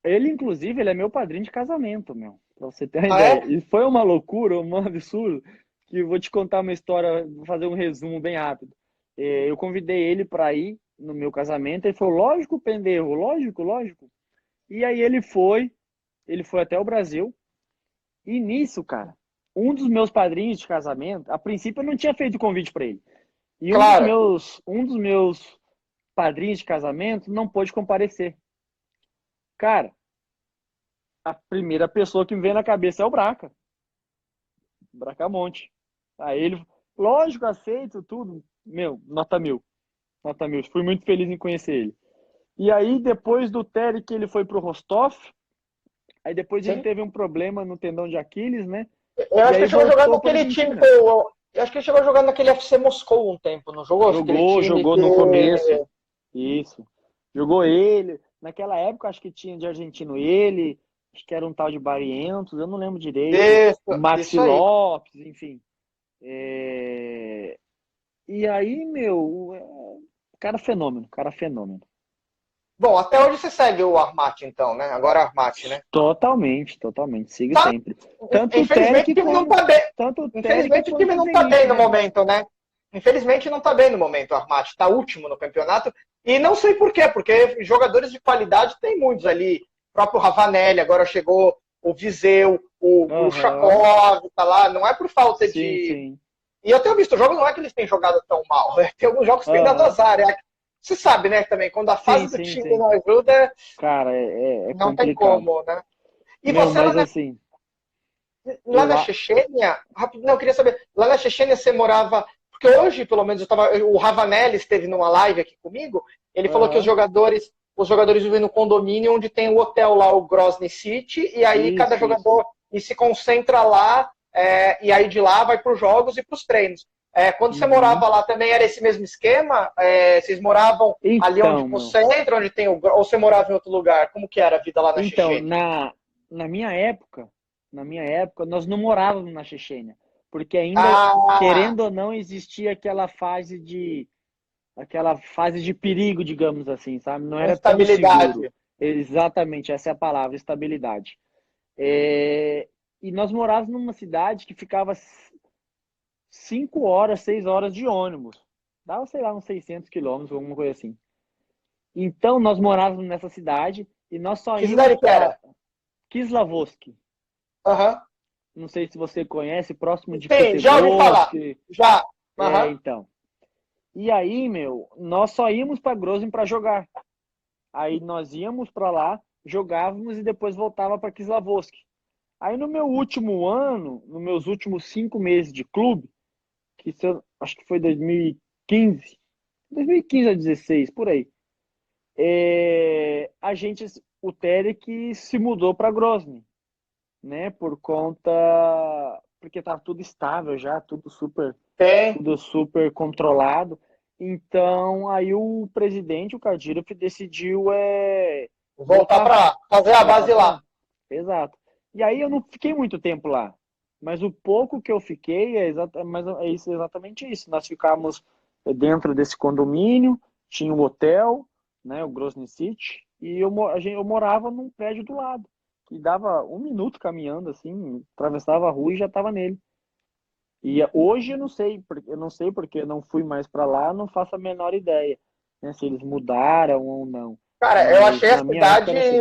ele, inclusive, ele é meu padrinho de casamento, meu. Pra você ter uma Ah, ideia. é? E foi uma loucura, um absurdo, que eu vou te contar uma história, vou fazer um resumo bem rápido. Eu convidei ele para ir no meu casamento, ele falou, lógico, pendejo, lógico, lógico. E aí ele foi até o Brasil, e nisso, cara, um dos meus padrinhos de casamento, a princípio eu não tinha feito convite para ele. E Claro. um dos meus padrinhos de casamento não pôde comparecer. Cara, a primeira pessoa que me vem na cabeça é o Braca. Bracamonte. Aí ele, lógico, aceito tudo. Meu, nota mil. Nota mil. Fui muito feliz em conhecer ele. E aí, depois do Terek, ele foi pro Rostov. Aí depois ele Sim. teve um problema no tendão de Aquiles, né? Eu E acho que aí ele chegou a jogar voltou para naquele time, Argentina. eu acho que ele chegou a jogar naquele FC Moscou um tempo, não jogou? Aquele time Jogou que. no começo. Isso. Jogou ele. Naquela época, acho que tinha de argentino ele. Acho que era um tal de Barrientos, eu não lembro direito. O Maxi Isso aí. Lopes, enfim. E aí, meu, cara fenômeno, cara fenômeno. Bom, até hoje você segue o Armat, então, né? Agora é Armat, né? Totalmente, totalmente. Sigo Tá, sempre. Tanto o infelizmente o Terek time não quanto, tá bem. tanto o Terek Infelizmente o quanto time o não tá Zenit, bem no né, meu? momento, né? Infelizmente não tá bem no momento o Armat. Tá último no campeonato. E não sei por quê, porque jogadores de qualidade tem muitos ali. O próprio Ravanelli, agora chegou o Viseu, o Aham. Grushakov, tá lá. Não é por falta Sim, de. sim. E eu tenho visto jogos, não é que eles têm jogado tão mal. Tem alguns jogos que têm dado Aham. azar. Você sabe, né, também, quando a Sim, fase do sim, time sim. não ajuda, Cara, é não tem complicado. como, né? E Meu, você mas assim, lá na lá. Chechênia, rapidinho, eu queria saber, lá na Chechênia você morava, porque hoje, pelo menos, o Ravanelli esteve numa live aqui comigo, ele falou que Aham. os jogadores vivem no condomínio onde tem o hotel lá, o Grozny City, e aí cada Isso, isso. jogador e se concentra lá, e aí de lá vai para os jogos e para os treinos. Quando você Uhum. morava lá também era esse mesmo esquema? Vocês moravam ali onde Então, meu. concentra, onde tem ou você morava em outro lugar? Como que era a vida lá na Então, Chechênia? na minha época, nós não morávamos na Chechênia, porque ainda, Ah, querendo ou não, existia aquela fase de perigo, digamos assim, sabe? Não era tão seguro. instabilidade. Exatamente, essa é a palavra, estabilidade. E nós morávamos numa cidade que ficava 5 horas, 6 horas de ônibus. Dava, sei lá, uns 600 quilômetros, alguma coisa assim. Então, nós morávamos nessa cidade e nós só Que íamos cidade que era? para Kislovodsk. Aham. Não sei se você conhece, próximo de Sim, já ouvi falar. Putebovsk. Já. Aham. Então. E aí, meu, nós só íamos para Grozny para jogar. Aí nós íamos para lá, jogávamos e depois voltava para Kislovodsk. Aí no meu último ano, nos meus últimos 5 meses de clube, acho que foi 2015, 2015 a 16, por aí, a gente, o Terek se mudou para Grozny. né? Por conta, porque tava tudo estável já, Tem. tudo super controlado. Então, aí o presidente, o Kadyrov, decidiu Voltar voltar, para fazer a voltar base para lá. lá. Exato. E aí eu não fiquei muito tempo lá. Mas o pouco que eu fiquei exatamente isso. Nós ficamos dentro desse condomínio, tinha um hotel, né, o Grosny City, e eu morava num prédio do lado, que dava 1 minuto caminhando, assim, atravessava a rua e já estava nele. E hoje eu não sei porque eu não fui mais para lá, não faço a menor ideia, né, se eles mudaram ou não. Cara, Mas na minha época era assim.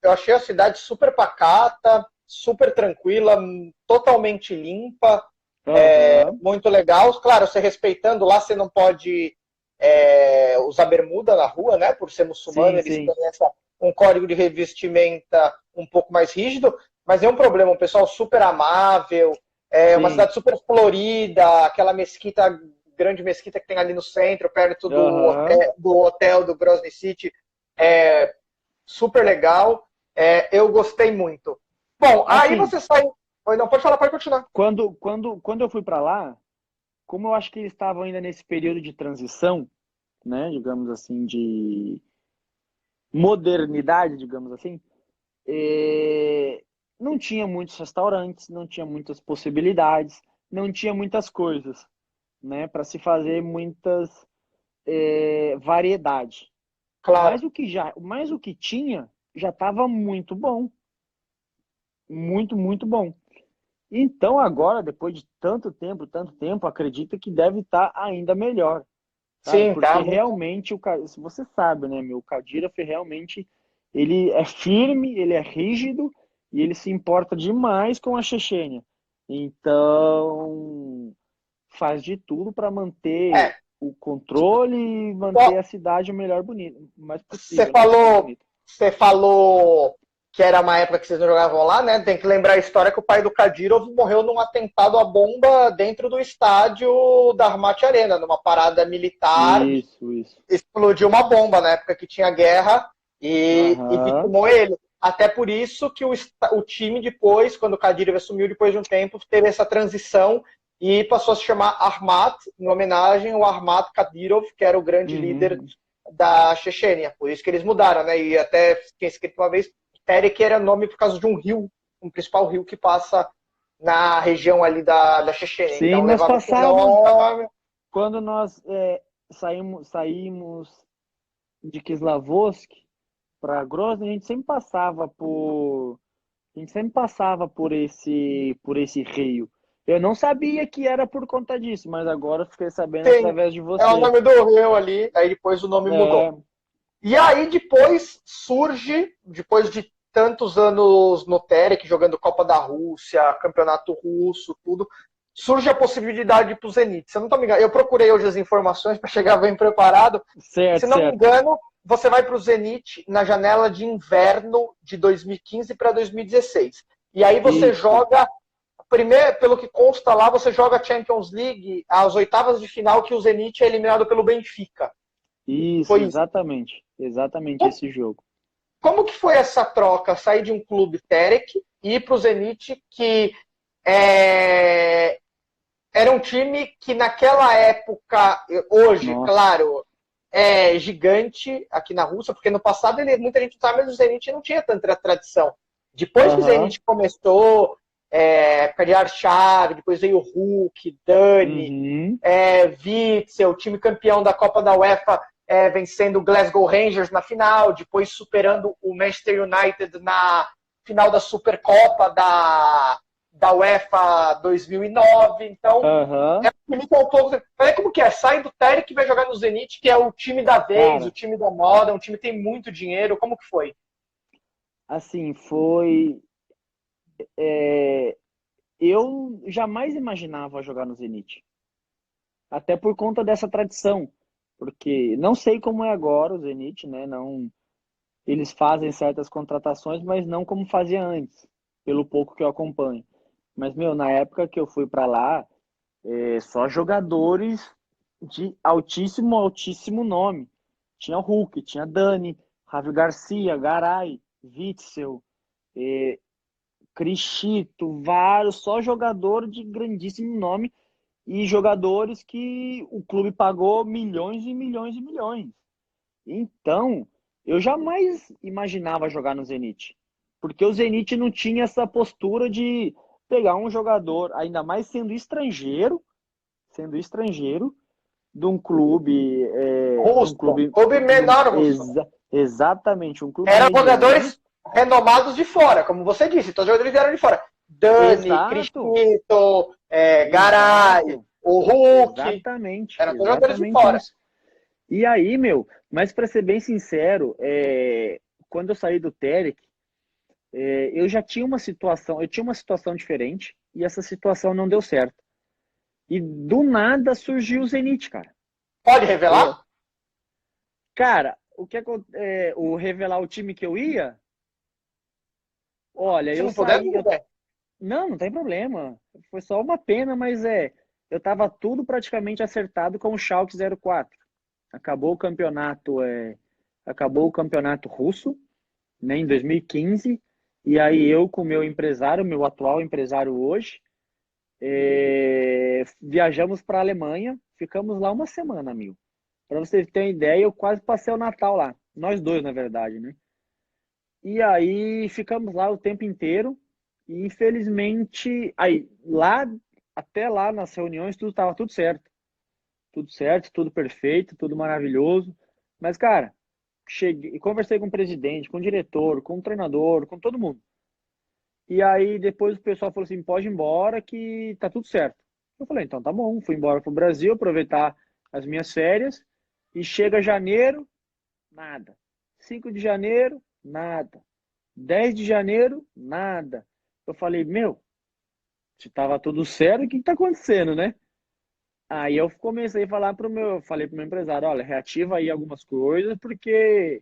eu achei a cidade super pacata, super tranquila, totalmente limpa, Aham. muito legal. Claro, você respeitando lá, você não pode usar bermuda na rua, né? Por ser muçulmano, Sim, eles sim, têm um código de revestimenta um pouco mais rígido, mas é um problema, um pessoal super amável, uma sim. cidade super florida, aquela mesquita, grande mesquita que tem ali no centro, perto Aham. do hotel do Grosny City, é super legal. Eu gostei muito. Bom, aí Assim, você sai. Oi, não, pode falar, pode continuar. quando eu fui para lá, como eu acho que eles estavam ainda nesse período de transição, né, digamos assim, de modernidade, digamos assim, não tinha muitos restaurantes, não tinha muitas possibilidades, não tinha muitas coisas, né, para se fazer muitas variedade. Claro. Mas o que tinha já estava muito bom, muito, muito bom. Então agora, depois de tanto tempo, acredito que deve estar ainda melhor, sabe? Sim, tá Porque muito. realmente se você sabe, né, meu, o Kadyrov realmente ele é firme, ele é rígido e ele se importa demais com a Chechênia. Então, faz de tudo para manter É, o controle e manter qual- a cidade o melhor bonito, o mais você possível, né? Mais falou, bonito. você falou que era uma época que vocês não jogavam lá, né? Tem que lembrar a história que o pai do Kadyrov morreu num atentado à bomba dentro do estádio da Armat Arena, numa parada militar. Isso. Explodiu uma bomba na época que tinha guerra e Aham. vitimou ele. Até por isso que o time depois, quando o Kadyrov assumiu depois de um tempo, teve essa transição e passou a se chamar Armat, em homenagem ao Armat Kadyrov, que era o grande líder Uhum. da Chechênia. Por isso que eles mudaram, né? E até tinha escrito uma vez, Terek era nome por causa de um rio, um principal rio que passa na região ali da Chechênia. Sim, Então nós levava esse passávamos nome. quando nós saímos de Kislovodsk para Grozny, a gente sempre passava por esse rio. Eu não sabia que era por conta disso, mas agora eu fiquei sabendo Tem, através de é o você. nome do rio ali, aí depois o nome mudou. É, E aí depois surge, depois de tantos anos no Terek, jogando Copa da Rússia, Campeonato Russo, tudo, surge a possibilidade para o Zenit. Se eu não estou me enganando, eu procurei hoje as informações para chegar bem preparado. Se certo, não me certo. engano, você vai para o Zenit na janela de inverno de 2015 para 2016. E aí você Isso, joga, primeiro, pelo que consta lá, você joga a Champions League, as oitavas de final que o Zenit é eliminado pelo Benfica. isso, Foi isso. exatamente esse jogo. Como que foi essa troca, sair de um clube Terek e ir para o Zenit, que é, era um time que naquela época, hoje, Nossa. claro, é gigante aqui na Rússia, porque no passado muita gente sabe, mas o Zenit não tinha tanta tradição. Depois que o Aham. Zenit começou, época de Archar, depois veio o Hulk, Dani, Uhum. Witzel, time campeão da Copa da UEFA, vencendo o Glasgow Rangers na final, depois superando o Manchester United na final da Supercopa da UEFA 2009. Então, é Aham. um time que autor. Olha como que é, sai do Terek que vai jogar no Zenit, que é o time da vez, o Cara, time da moda, um time que tem muito dinheiro. Como que foi? assim, foi. Eu jamais imaginava jogar no Zenit. Até por conta dessa tradição. Porque não sei como é agora o Zenit, né? Não, eles fazem certas contratações, mas não como fazia antes, pelo pouco que eu acompanho. Mas, meu, na época que eu fui para lá, só jogadores de altíssimo nome. Tinha o Hulk, tinha Dani, Javi Garcia, Garay, Witzel, Crixito, vários, só jogador de grandíssimo nome e jogadores que o clube pagou milhões e milhões e milhões. Então, eu jamais imaginava jogar no Zenit, porque o Zenit não tinha essa postura de pegar um jogador, ainda mais sendo estrangeiro, de um Russo, clube, clube menor russo. exatamente, um clube Eram mediano. jogadores renomados de fora, como você disse. Então, os jogadores vieram de fora. Dani, Exato, Cristito, Garay, exato, o Hulk. exatamente, Eram todos jogadores de exatamente fora. isso. E aí, meu, mas para ser bem sincero, quando eu saí do Terek, eu já tinha uma situação, eu tinha uma situação diferente e essa situação não deu certo. E do nada surgiu o Zenit, cara. Pode revelar? Cara, o revelar o time que eu ia, olha, Se eu não puder, saí, tudo bem. não tem problema. Foi só uma pena, mas eu tava tudo praticamente acertado com o Schalke 04. Acabou o campeonato, acabou o campeonato russo, né, em 2015, e aí eu com o meu empresário, meu atual empresário hoje, viajamos para a Alemanha, ficamos lá uma semana, amigo. Para você ter uma ideia, eu quase passei o Natal lá. Nós dois, na verdade, né? E aí ficamos lá o tempo inteiro e infelizmente, aí lá até lá nas reuniões tudo estava tudo certo, tudo perfeito, tudo maravilhoso. Mas cara, cheguei, conversei com o presidente, com o diretor, com o treinador, com todo mundo. E aí depois o pessoal falou assim, pode ir embora que tá tudo certo. Eu falei, então tá bom, fui embora pro Brasil, aproveitar as minhas férias e chega janeiro, nada. 5 de janeiro, nada. 10 de janeiro, nada. Eu falei, meu, se tava tudo certo, o que que tá acontecendo, né? Aí eu comecei a falei pro meu empresário, olha, reativa aí algumas coisas, porque,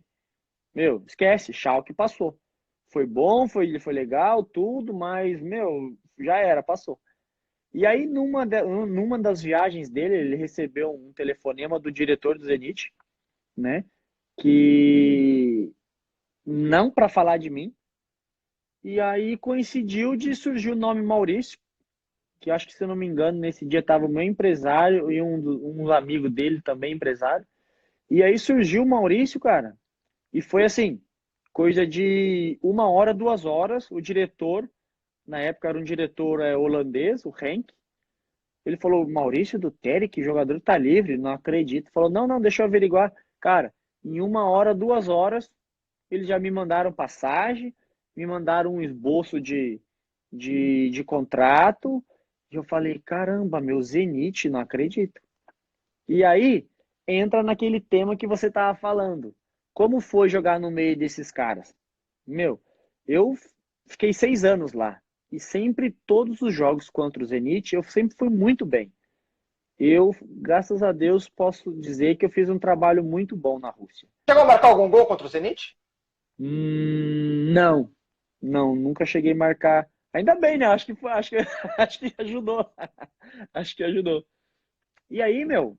meu, esquece, Schalke passou. Foi bom, foi legal, tudo, mas, meu, já era, passou. E aí, numa das viagens dele, ele recebeu um telefonema do diretor do Zenit, né? Que não para falar de mim. E aí coincidiu de surgir o nome Maurício, que acho que, se eu não me engano, nesse dia estava o meu empresário e um amigo dele também, empresário. E aí surgiu o Maurício, cara, e foi assim, coisa de 1 hora, 2 horas, o diretor, na época era um diretor holandês, o Henk, ele falou, Maurício do Terek, jogador tá livre, não acredito. Falou, não, não, deixa eu averiguar. Cara, em 1 hora, 2 horas, eles já me mandaram passagem, me mandaram um esboço de contrato. E eu falei, caramba, meu Zenit, não acredito. E aí, entra naquele tema que você tava falando. Como foi jogar no meio desses caras? Meu, eu fiquei 6 anos lá. E sempre, todos os jogos contra o Zenit, eu sempre fui muito bem. Eu, graças a Deus, posso dizer que eu fiz um trabalho muito bom na Rússia. Chegou a marcar algum gol contra o Zenit? Não, não, nunca cheguei a marcar. Ainda bem, né? Acho que ajudou. Acho que ajudou. E aí, meu,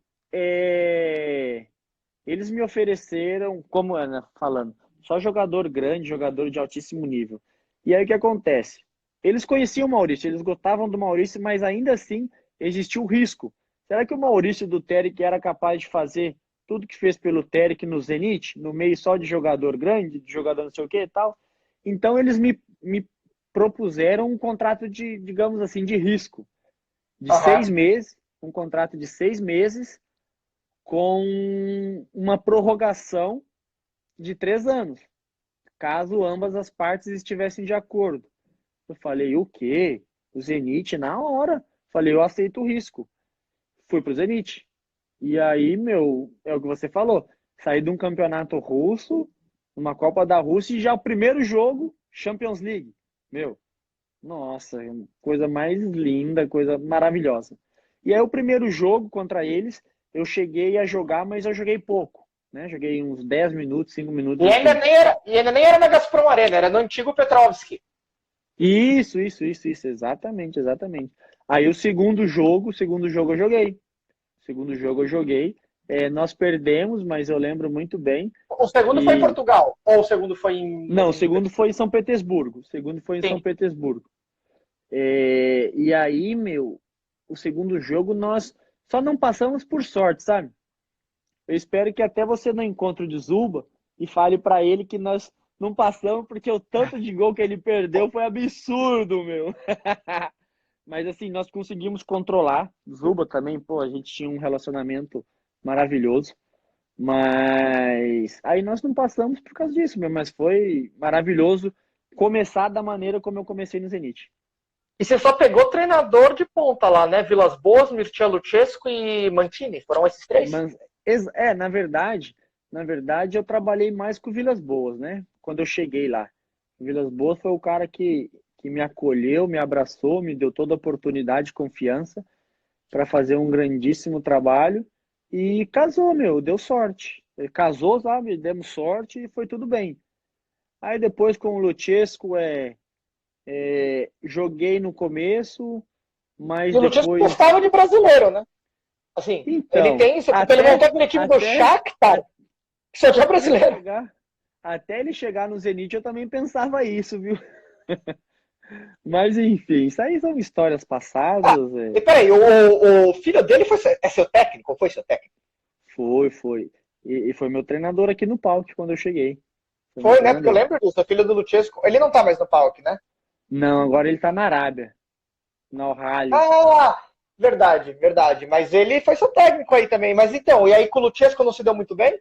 eles me ofereceram, como Ana falando, só jogador grande, jogador de altíssimo nível. E aí o que acontece? Eles conheciam o Maurício, eles gostavam do Maurício, mas ainda assim existiu o risco. Será que o Maurício do Terek era capaz de fazer tudo que fez pelo Terek no Zenit, no meio só de jogador grande, de jogador não sei o que e tal? Então eles me propuseram um contrato de, digamos assim, de risco, de Aham. 6 meses, um contrato de 6 meses com uma prorrogação de 3 anos, caso ambas as partes estivessem de acordo. Eu falei, o quê? O Zenit na hora? Falei, eu aceito o risco. Fui pro Zenit. E aí, meu, é o que você falou. Saí de um campeonato russo, uma Copa da Rússia, e já o primeiro jogo, Champions League. Meu, nossa, coisa mais linda, coisa maravilhosa. E aí o primeiro jogo contra eles, eu cheguei a jogar, mas eu joguei pouco, né? Joguei uns 10 minutos, 5 minutos assim. E ainda nem era na Gazprom Arena, era no antigo Petrovski. Isso, exatamente, exatamente. Aí o segundo jogo eu joguei. O segundo jogo eu joguei. Nós perdemos, mas eu lembro muito bem. O segundo foi em Portugal? Ou o segundo foi em... Não, o segundo foi em São Petersburgo. O segundo foi em São Sim. Petersburgo. E aí, meu, o segundo jogo nós só não passamos por sorte, sabe? Eu espero que até você no encontro de Zuba e fale pra ele que nós não passamos porque o tanto de gol que ele perdeu foi absurdo, meu. Mas assim, nós conseguimos controlar. Zuba também, pô, a gente tinha um relacionamento maravilhoso. Mas aí nós não passamos por causa disso, meu. Mas foi maravilhoso começar da maneira como eu comecei no Zenit. E você só pegou treinador de ponta lá, né? Vilas Boas, Mircea Lucescu e Mancini. Foram esses três? Mas, na verdade, eu trabalhei mais com o Vilas Boas, né? Quando eu cheguei lá. O Vilas Boas foi o cara que me acolheu, me abraçou, me deu toda a oportunidade e confiança para fazer um grandíssimo trabalho. E casou, meu, deu sorte. Ele casou, sabe? Demos sorte e foi tudo bem. Aí depois com o Luchesco, joguei no começo, mas E o Lucescu depois. gostava de brasileiro, né? Assim, ele Então, tem isso, porque ele montou aquele time do Shakhtar, que só tinha brasileiro. Até ele chegar no Zenit, eu também pensava isso, viu? Mas enfim, isso aí são histórias passadas. E peraí, o filho dele é seu técnico? Ou foi seu técnico? Foi. E foi meu treinador aqui no Palco quando eu cheguei. Foi, né? Porque eu lembro disso, o filho do Lucescu. Ele não tá mais no palco, né? Não, agora ele tá na Arábia, na Al-Ahly. Ah, verdade, verdade. Mas ele foi seu técnico aí também. Mas então, e aí com o Lucescu não se deu muito bem?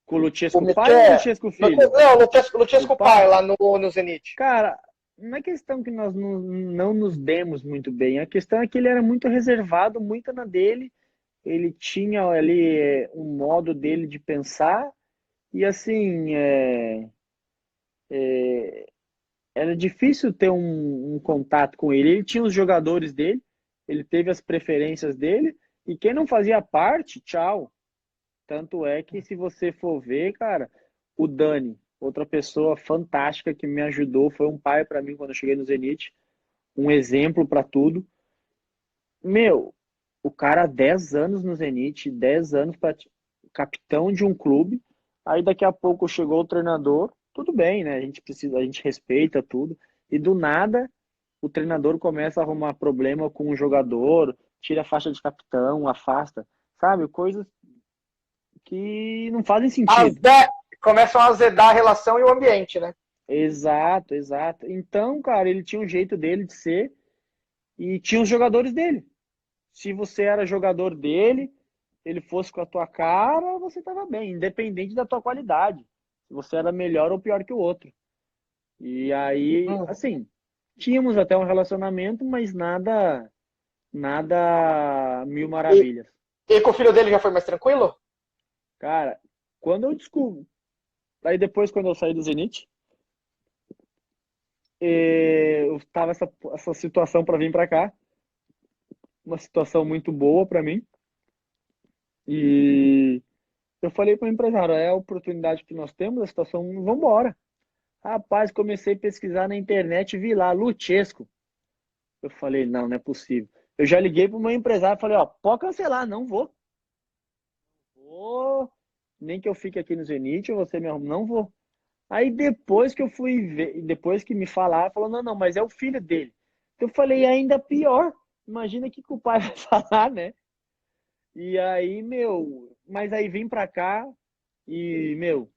Com o O Luchescu pai ou o Michel. Luchescu filho? Não, o Lucescu pai lá no Zenit. Cara, não é questão que nós não nos demos muito bem. A questão é que ele era muito reservado, muito na dele. Ele tinha ali um modo dele de pensar. E assim, era difícil ter um contato com ele. Ele tinha os jogadores dele, ele teve as preferências dele. E quem não fazia parte, tchau. Tanto é que se você for ver, cara, o Dani, outra pessoa fantástica que me ajudou, foi um pai para mim quando eu cheguei no Zenit, um exemplo para tudo. Meu, o cara 10 anos no Zenit, 10 anos para capitão de um clube, aí daqui a pouco chegou o treinador, tudo bem, né? A gente respeita tudo, e do nada o treinador começa a arrumar problema com o jogador, tira a faixa de capitão, afasta, sabe? Coisas que não fazem sentido. Começam a azedar a relação e o ambiente, né? Exato. Então, cara, ele tinha um jeito dele de ser e tinha os jogadores dele. Se você era jogador dele, ele fosse com a tua cara, você estava bem, independente da tua qualidade. Se você era melhor ou pior que o outro. E aí, assim, tínhamos até um relacionamento, mas nada mil maravilhas. E com o filho dele já foi mais tranquilo? Cara, quando eu descubro, aí depois quando eu saí do Zenit, eu tava essa situação para vir para cá, uma situação muito boa para mim. E eu falei para o empresário, é a oportunidade que nós temos, a situação, vamos embora. Rapaz, comecei a pesquisar na internet, vi lá, Luchesco. Eu falei, não é possível. Eu já liguei para o meu empresário e falei, ó, pode cancelar, não vou. Nem que eu fique aqui no Zenit, você me arruma, não vou. Aí depois que eu fui ver, depois que me falaram, falou, não, mas é o filho dele. Eu falei, ainda pior. Imagina o que o pai vai falar, né? E aí, meu, mas aí vim pra cá e, meu,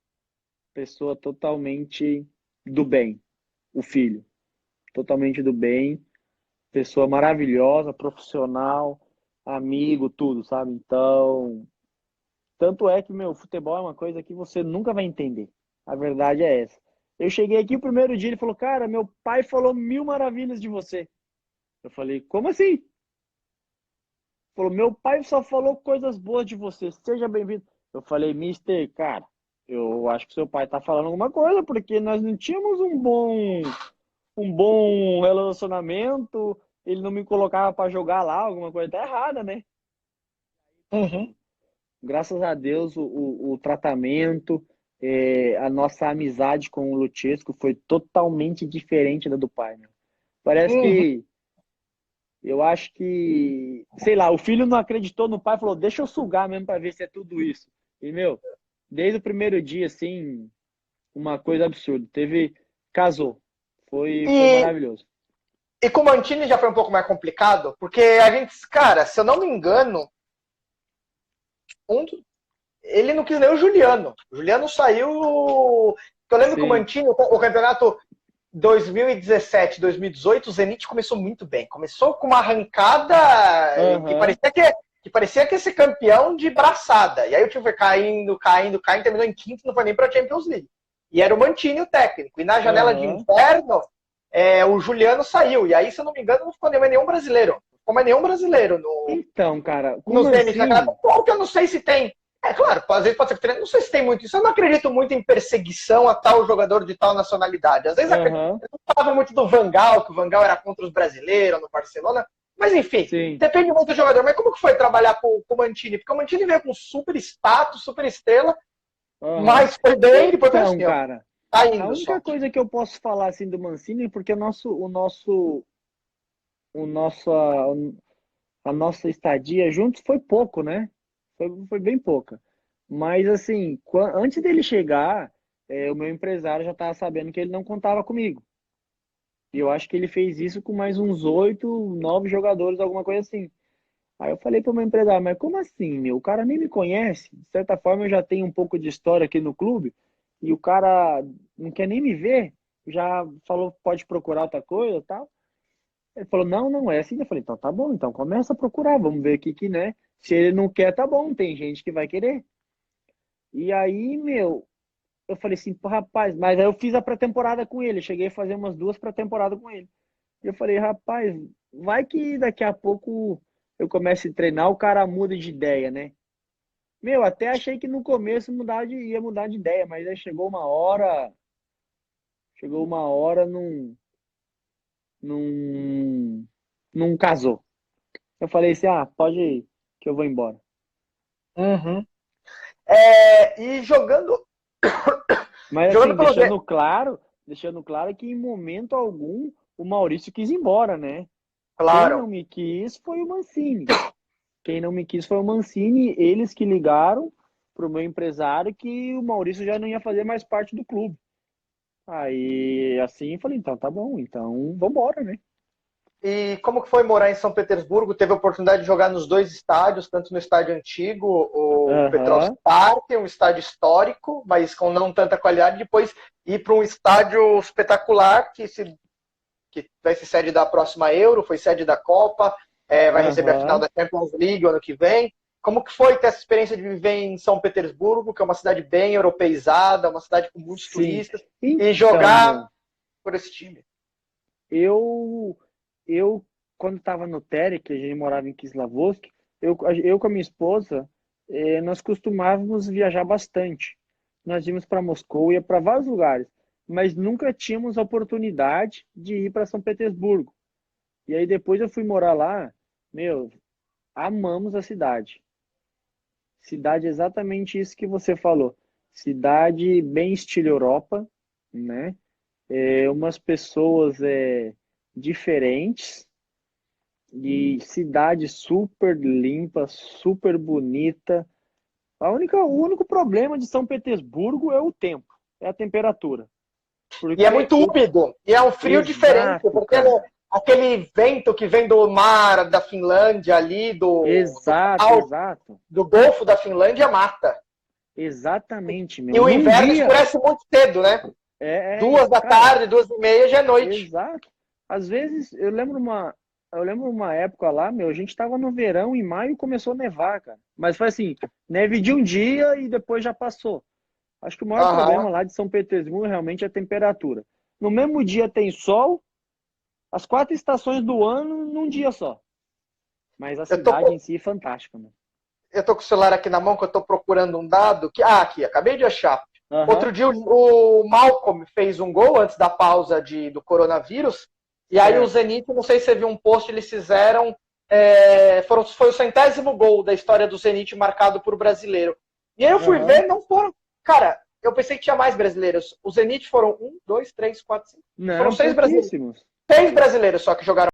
pessoa totalmente do bem, o filho. Totalmente do bem, pessoa maravilhosa, profissional, amigo, tudo, sabe? Então, tanto é que, meu, futebol é uma coisa que você nunca vai entender. A verdade é essa. Eu cheguei aqui o primeiro dia, ele falou, cara, meu pai falou 1000 maravilhas de você. Eu falei, como assim? Falou, meu pai só falou coisas boas de você, seja bem-vindo. Eu falei, mister, cara, eu acho que seu pai tá falando alguma coisa, porque nós não tínhamos um bom relacionamento, ele não me colocava para jogar lá, alguma coisa tá errada, né? Uhum. Graças a Deus, o tratamento, a nossa amizade com o Luchesco foi totalmente diferente da do pai, né? Parece Uhum. que Eu acho que, sei lá, o filho não acreditou no pai, falou, deixa eu sugar mesmo pra ver se é tudo isso. E, meu, desde o primeiro dia, assim, uma coisa absurda. Casou. Foi E, maravilhoso. e com o Mantini já foi um pouco mais complicado, porque a gente, cara, se eu não me engano, um, ele não quis nem o Juliano. O Juliano saiu. Eu lembro que o Sim. Mantini, o campeonato 2017, 2018, o Zenit começou muito bem. Começou com uma arrancada Aham. que parecia que ia ser campeão de braçada. E aí o time foi caindo, caindo, caindo, terminou em quinto, não foi nem para a Champions League. E era o Mantini o técnico. E na janela de Aham. inverno, o Juliano saiu. E aí, se eu não me engano, não ficou mais nenhum brasileiro. Não ficou mais nenhum brasileiro Então, cara, com o no Zenit naquela Mancini, época. Que eu não sei se tem. É claro, às vezes pode ser que treino, não sei se tem muito isso. Eu não acredito muito em perseguição a tal jogador de tal nacionalidade. Às vezes eu aham, não falava muito do Van Gaal, que o Van Gaal era contra os brasileiros no Barcelona. Mas enfim, sim, depende muito do jogador. Mas como que foi trabalhar com o Mantini? Porque o Mantini veio com super status, super estrela, aham. mas foi bem, depois foi Então, assim, ó, cara, tá a indo única só. coisa que eu posso falar assim do Mancini, porque o nosso, a nossa estadia juntos foi pouco, né? Foi bem pouca. Mas assim, antes dele chegar, o meu empresário já estava sabendo que ele não contava comigo. E eu acho que ele fez isso com mais uns 8, 9 jogadores, alguma coisa assim. Aí eu falei para o meu empresário, mas como assim, meu? O cara nem me conhece. De certa forma, eu já tenho um pouco de história aqui no clube e o cara não quer nem me ver. Já falou, pode procurar outra coisa e tal. Ele falou, não, não é assim. Eu falei, então tá bom, então começa a procurar, vamos ver aqui que, né? Se ele não quer, tá bom, tem gente que vai querer. E aí, meu, eu falei assim, pô, rapaz, mas aí eu fiz a pré-temporada com ele, cheguei a fazer umas 2 pré-temporadas com ele. Eu falei, rapaz, vai que daqui a pouco eu comece a treinar, o cara muda de ideia, né? Meu, até achei que no começo ia mudar de ideia, mas aí chegou uma hora, não, não casou. Eu falei assim, pode ir, que eu vou embora. Uhum. E jogando, Mas jogando assim, pelo deixando claro que em momento algum o Maurício quis ir embora, né? Quem não claro. me quis foi o Mancini. Quem não me quis foi o Mancini, eles que ligaram pro meu empresário que o Maurício já não ia fazer mais parte do clube. Aí, assim, eu falei, então tá bom, então vambora, né? E como que foi morar em São Petersburgo? Teve a oportunidade de jogar nos dois estádios, tanto no estádio antigo, o Petrovsk Aham, Park, um estádio histórico, mas com não tanta qualidade, depois ir para um estádio espetacular que vai ser sede da próxima Euro, foi sede da Copa, vai receber a final aham, da Champions League ano que vem. Como que foi ter essa experiência de viver em São Petersburgo, que é uma cidade bem europeizada, uma cidade com muitos sim. turistas, e Então, jogar meu, por esse time? eu, eu quando tava no Terek, a gente morava em Kislovodsk, eu com a minha esposa, nós costumávamos viajar bastante. Nós íamos para Moscou, ia para vários lugares, mas nunca tínhamos a oportunidade de ir para São Petersburgo. E aí depois eu fui morar lá, meu, amamos a cidade. Cidade exatamente isso que você falou. Cidade bem estilo Europa, né? Umas pessoas diferentes e cidade super limpa, super bonita. O único problema de São Petersburgo é o tempo, é a temperatura. E é Porque muito úmido. E é um frio diferente, exato, porque né, cara. aquele vento que vem do mar da Finlândia ali, do Exato, canal exato. do Golfo da Finlândia, mata. Exatamente, E meu. o Num inverno dia, escurece muito cedo, né? Duas da cara, tarde, 2h30 já é noite. exato. Às vezes, eu lembro uma época lá, meu, a gente tava no verão, em maio começou a nevar, cara. Mas foi assim, neve de um dia e depois já passou. Acho que o maior Aham. problema lá de São Petersburgo realmente é a temperatura. No mesmo dia tem sol, as 4 estações do ano num dia só. Mas a Eu tô, cidade em si é fantástica, mano. eu tô com o celular aqui na mão, que eu tô procurando um dado. Aqui, acabei de achar. Outro Aham, dia o Malcolm fez um gol antes da pausa do coronavírus. E aí o certo. Zenit, não sei se você viu um post, eles fizeram. Foi o 100º gol da história do Zenit marcado por brasileiro. E aí eu fui Aham. ver, não foram. Cara, eu pensei que tinha mais brasileiros. O Zenit foram 1, 2, 3, 4, 5. Foram Não, seis brasileiros. pouquíssimos. 6 brasileiros só que jogaram.